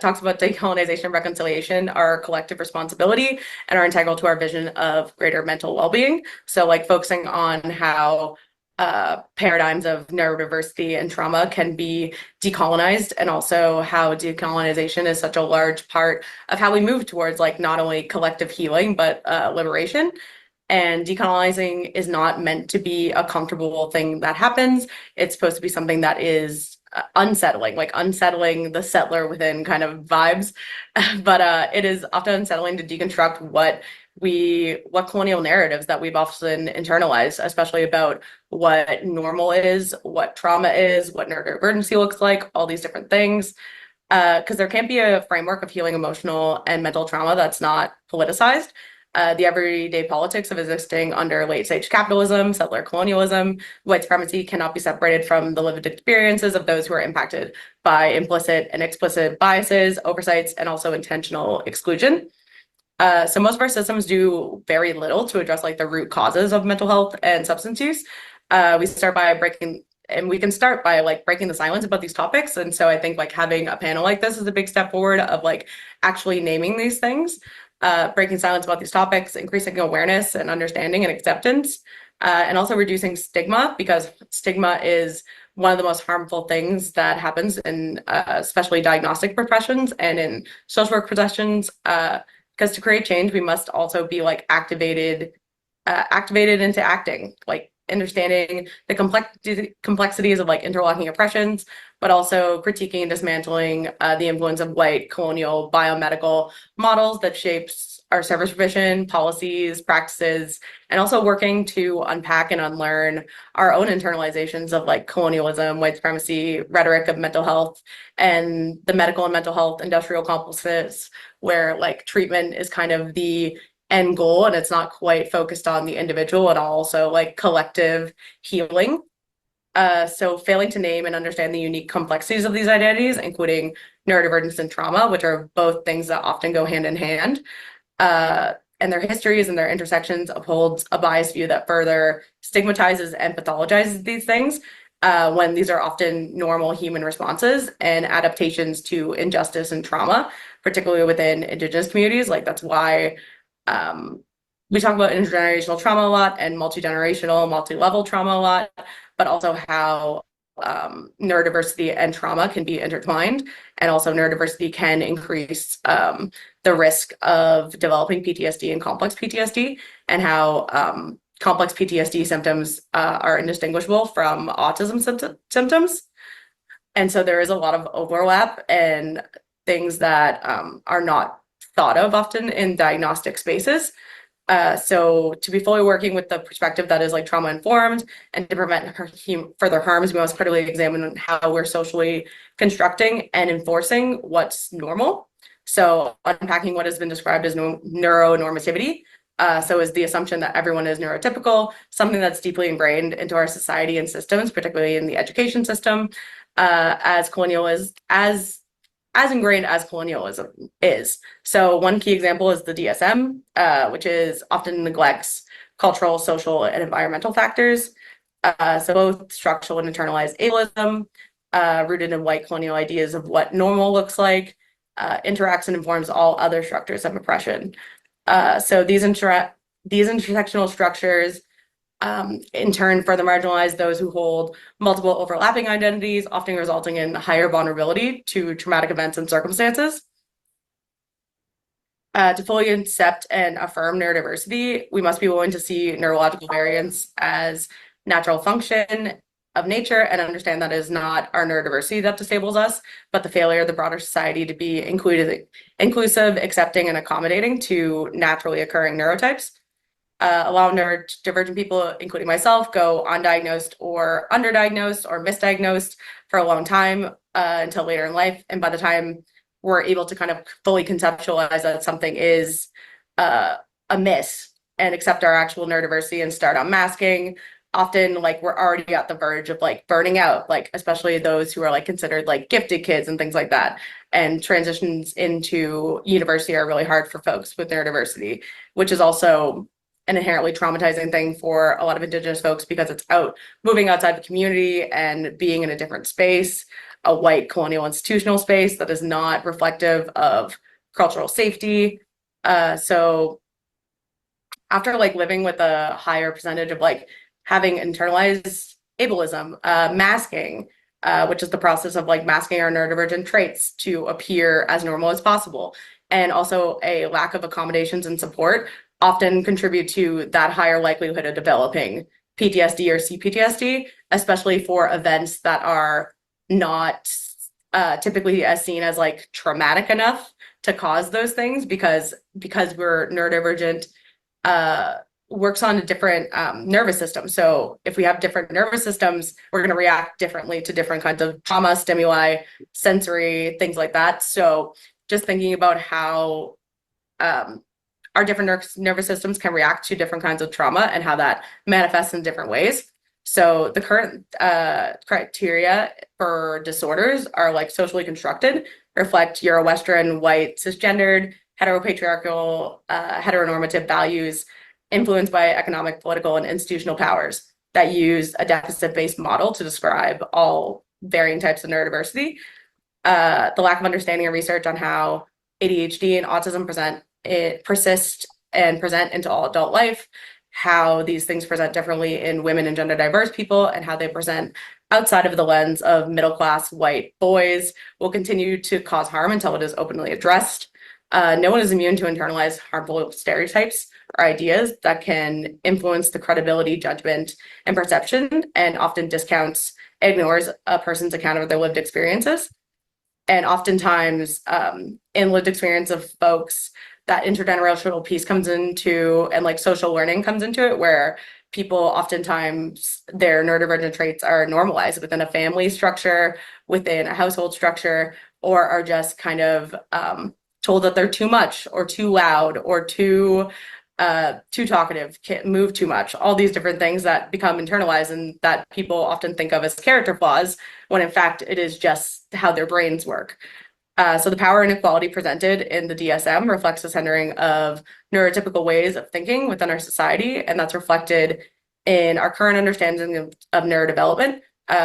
talks about decolonization and reconciliation are a collective responsibility and are integral to our vision of greater mental well-being. So like focusing on how paradigms of neurodiversity and trauma can be decolonized, and also how decolonization is such a large part of how we move towards like not only collective healing, but liberation. And decolonizing is not meant to be a comfortable thing that happens. It's supposed to be something that is unsettling, like unsettling the settler within kind of vibes. But it is often unsettling to deconstruct what colonial narratives that we've often internalized, especially about what normal is, what trauma is, what neurodivergency looks like, all these different things. Because there can't be a framework of healing emotional and mental trauma that's not politicized. The everyday politics of existing under late-stage capitalism, settler colonialism, white supremacy cannot be separated from the lived experiences of those who are impacted by implicit and explicit biases, oversights, and also intentional exclusion. So most of our systems do very little to address like the root causes of mental health and substance use. We can start by like breaking the silence about these topics. And so I think like having a panel like this is a big step forward of like actually naming these things. Breaking silence about these topics, increasing awareness and understanding and acceptance, and also reducing stigma, because stigma is one of the most harmful things that happens in especially diagnostic professions and in social work professions. Because to create change, we must also be like activated into acting, like understanding the complexities of like interlocking oppressions, but also critiquing and dismantling the influence of white colonial biomedical models that shapes our service provision, policies, practices, and also working to unpack and unlearn our own internalizations of like colonialism, white supremacy, rhetoric of mental health, and the medical and mental health industrial complexes where like treatment is kind of the end goal and it's not quite focused on the individual and also like collective healing. So failing to name and understand the unique complexities of these identities, including neurodivergence and trauma, which are both things that often go hand in hand, and their histories and their intersections upholds a biased view that further stigmatizes and pathologizes these things when these are often normal human responses and adaptations to injustice and trauma, particularly within Indigenous communities. Like that's why we talk about intergenerational trauma a lot and multi-generational, multi-level trauma a lot, but also how neurodiversity and trauma can be intertwined. And also neurodiversity can increase the risk of developing PTSD and complex PTSD, and how complex PTSD symptoms are indistinguishable from autism symptoms. And so there is a lot of overlap and things that are not thought of often in diagnostic spaces. So to be fully working with the perspective that is like trauma informed and to prevent further harms, we must critically examine how we're socially constructing and enforcing what's normal. So unpacking what has been described as neuronormativity. So is the assumption that everyone is neurotypical, something that's deeply ingrained into our society and systems, particularly in the education system, as ingrained as colonialism is. So one key example is the DSM, which is often neglects cultural, social, and environmental factors. So both structural and internalized ableism, rooted in white colonial ideas of what normal looks like, interacts and informs all other structures of oppression. So these intersectional structures in turn further marginalize those who hold multiple overlapping identities, often resulting in higher vulnerability to traumatic events and circumstances. To fully accept and affirm neurodiversity, we must be willing to see neurological variance as natural function of nature and understand that it is not our neurodiversity that disables us, but the failure of the broader society to be inclusive, accepting, and accommodating to naturally occurring neurotypes. A lot of neurodivergent people, including myself, go undiagnosed or underdiagnosed or misdiagnosed for a long time until later in life. And by the time we're able to kind of fully conceptualize that something is amiss and accept our actual neurodiversity and start unmasking, often like we're already at the verge of like burning out, like especially those who are like considered like gifted kids and things like that. And transitions into university are really hard for folks with neurodiversity, which is also an inherently traumatizing thing for a lot of Indigenous folks because it's moving outside the community and being in a different space, a white colonial institutional space that is not reflective of cultural safety. So after like living with a higher percentage of like having internalized ableism, masking, which is the process of like masking our neurodivergent traits to appear as normal as possible, and also a lack of accommodations and support often contribute to that higher likelihood of developing PTSD or CPTSD, especially for events that are not typically as seen as like traumatic enough to cause those things, because we're neurodivergent, works on a different nervous system. So if we have different nervous systems, we're going to react differently to different kinds of trauma, stimuli, sensory, things like that. So just thinking about how our different nervous systems can react to different kinds of trauma and how that manifests in different ways. So the current criteria for disorders are like socially constructed, reflect Euro-Western, white, cisgendered, heteropatriarchal, heteronormative values influenced by economic, political, and institutional powers that use a deficit-based model to describe all varying types of neurodiversity. The lack of understanding and research on how ADHD and autism persist and present into all adult life, how these things present differently in women and gender diverse people, and how they present outside of the lens of middle-class white boys will continue to cause harm until it is openly addressed. No one is immune to internalized harmful stereotypes or ideas that can influence the credibility, judgment, and perception, and often discounts, ignores a person's account of their lived experiences. And oftentimes, in lived experience of folks, that intergenerational piece comes into, and like social learning comes into it, where people oftentimes their neurodivergent traits are normalized within a family structure, within a household structure, or are just kind of told that they're too much or too loud or too talkative, can't move too much, all these different things that become internalized and that people often think of as character flaws, when in fact it is just how their brains work. So the power inequality presented in the DSM reflects the centering of neurotypical ways of thinking within our society, and that's reflected in our current understanding of neurodevelopment,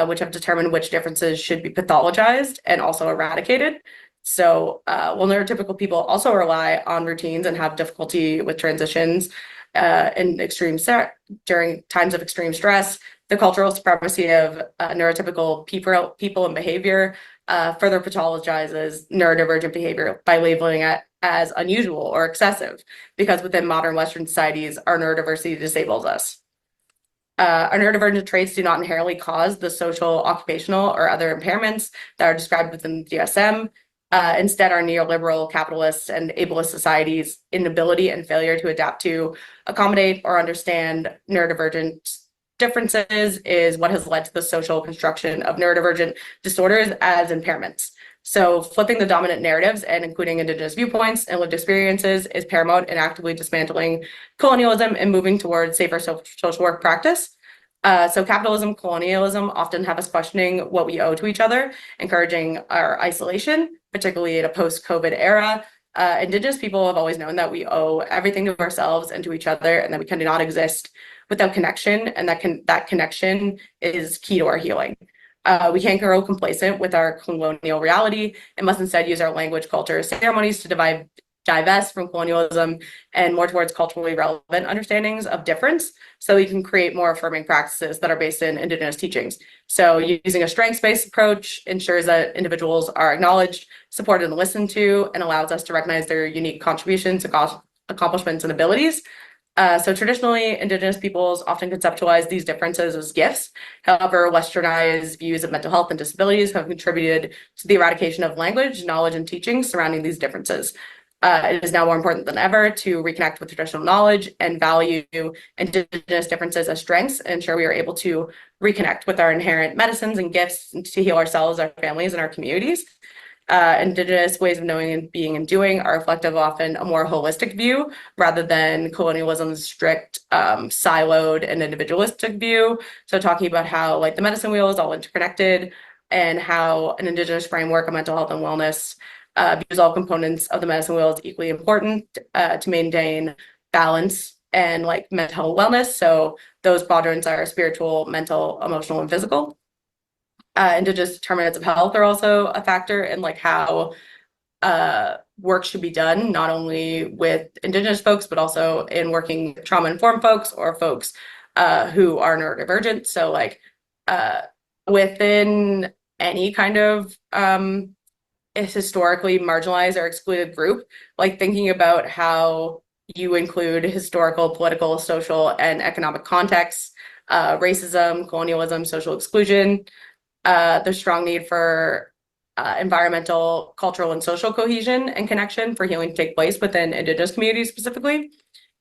which have determined which differences should be pathologized and also eradicated. So while neurotypical people also rely on routines and have difficulty with transitions during times of extreme stress, the cultural supremacy of neurotypical people and behavior further pathologizes neurodivergent behavior by labeling it as unusual or excessive, because within modern Western societies, our neurodiversity disables us. Our neurodivergent traits do not inherently cause the social, occupational, or other impairments that are described within the DSM. Instead, our neoliberal, capitalist, and ableist societies' inability and failure to adapt to, accommodate, or understand neurodivergent differences is what has led to the social construction of neurodivergent disorders as impairments. So flipping the dominant narratives and including Indigenous viewpoints and lived experiences is paramount in actively dismantling colonialism and moving towards safer social work practice. So capitalism, colonialism often have us questioning what we owe to each other, encouraging our isolation, particularly in a post-COVID era. Indigenous people have always known that we owe everything to ourselves and to each other, and that we cannot exist without connection, and that connection is key to our healing. We can't grow complacent with our colonial reality and must instead use our language, culture, ceremonies to divide divest from colonialism and more towards culturally relevant understandings of difference, so we can create more affirming practices that are based in Indigenous teachings. So using a strengths-based approach ensures that individuals are acknowledged, supported, and listened to, and allows us to recognize their unique contributions, accomplishments, and abilities. So traditionally, Indigenous peoples often conceptualize these differences as gifts. However, Westernized views of mental health and disabilities have contributed to the eradication of language, knowledge, and teachings surrounding these differences. It is now more important than ever to reconnect with traditional knowledge and value Indigenous differences as strengths and ensure we are able to reconnect with our inherent medicines and gifts to heal ourselves, our families, and our communities. Indigenous ways of knowing and being and doing are reflective of often a more holistic view rather than colonialism's strict, siloed and individualistic view. So talking about how like the medicine wheel is all interconnected and how an Indigenous framework of mental health and wellness views all components of the medicine wheel as equally important to maintain balance and like mental wellness. So those quadrants are spiritual, mental, emotional, and physical. Indigenous determinants of health are also a factor in like how work should be done, not only with Indigenous folks, but also in working with trauma-informed folks or folks who are neurodivergent. So like within any kind of historically marginalized or excluded group, like thinking about how you include historical, political, social, and economic contexts, racism, colonialism, social exclusion, the strong need for environmental, cultural, and social cohesion and connection for healing to take place within Indigenous communities specifically,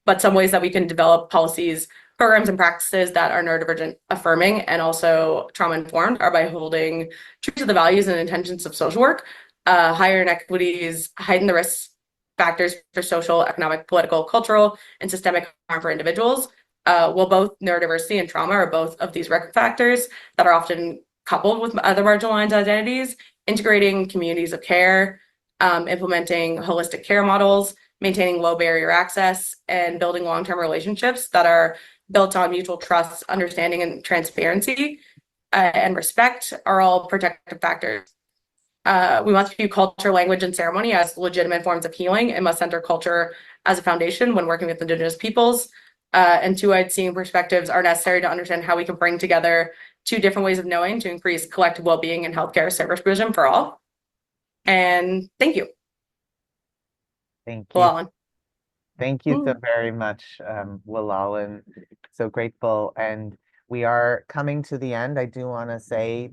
but some ways that we can develop policies, programs, and practices that are neurodivergent affirming and also trauma informed are by holding true to the values and intentions of social work, higher inequities, heighten the risk factors for social, economic, political, cultural, and systemic harm for individuals. While both neurodiversity and trauma are both of these risk factors that are often coupled with other marginalized identities, integrating communities of care, implementing holistic care models, maintaining low barrier access, and building long-term relationships that are built on mutual trust, understanding, and transparency and respect are all protective factors. We must view culture, language, and ceremony as legitimate forms of healing and must center culture as a foundation when working with Indigenous peoples. And two-eyed seeing perspectives are necessary to understand how we can bring together two different ways of knowing to increase collective well-being and healthcare service provision for all. And thank you. Thank you. Well, Thank you so very much, Willallen. So grateful. And we are coming to the end. I do want to say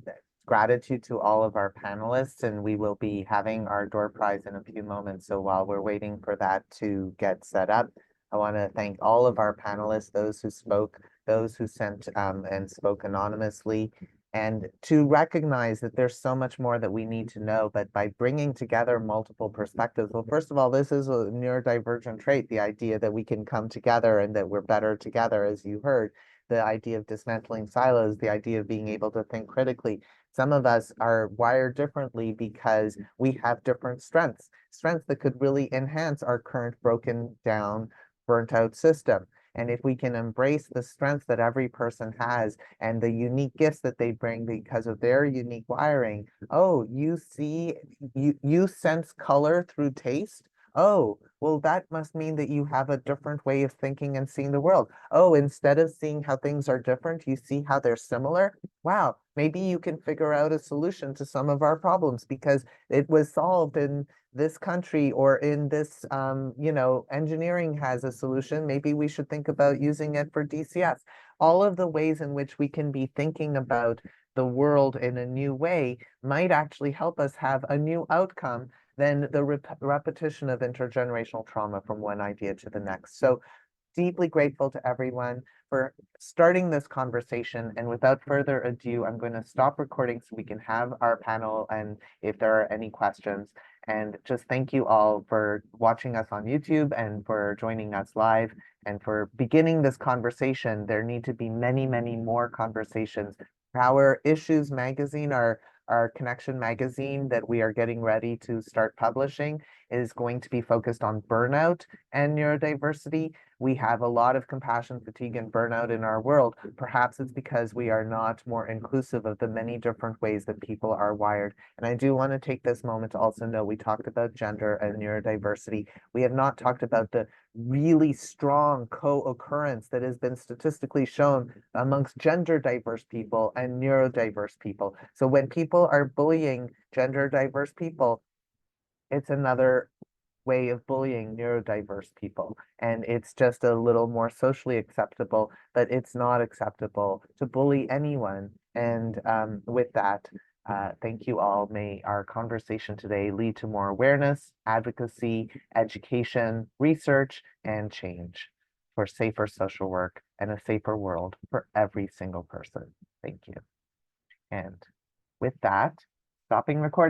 gratitude to all of our panelists, and we will be having our door prize in a few moments. So while we're waiting for that to get set up, I want to thank all of our panelists, those who spoke, those who sent and spoke anonymously, and to recognize that there's so much more that we need to know, but by bringing together multiple perspectives, well, first of all, this is a neurodivergent trait, the idea that we can come together and that we're better together, as you heard, the idea of dismantling silos, the idea of being able to think critically. Some of us are wired differently because we have different strengths that could really enhance our current broken down, burnt out system. And if we can embrace the strengths that every person has and the unique gifts that they bring because of their unique wiring, oh, you sense color through taste. Oh, well, that must mean that you have a different way of thinking and seeing the world. Oh, instead of seeing how things are different, you see how they're similar. Wow, maybe you can figure out a solution to some of our problems because it was solved in this country or in this, engineering has a solution. Maybe we should think about using it for DCS. All of the ways in which we can be thinking about the world in a new way might actually help us have a new outcome than the repetition of intergenerational trauma from one idea to the next. So deeply grateful to everyone for starting this conversation. And without further ado, I'm going to stop recording so we can have our panel and if there are any questions. And just thank you all for watching us on YouTube and for joining us live and for beginning this conversation. There need to be many, many more conversations. Our Issues magazine, our Connection magazine that we are getting ready to start publishing is going to be focused on burnout and neurodiversity. we have a lot of compassion fatigue and burnout in our world. Perhaps it's because we are not more inclusive of the many different ways that people are wired. And I do want to take this moment to also know we talked about gender and neurodiversity. We have not talked about the really strong co-occurrence that has been statistically shown amongst gender diverse people and neurodiverse people. So when people are bullying gender diverse people, it's another way of bullying neurodiverse people. And it's just a little more socially acceptable, but it's not acceptable to bully anyone. And with that, thank you all. May our conversation today lead to more awareness, advocacy, education, research, and change for safer social work and a safer world for every single person. Thank you. And with that, stopping recording.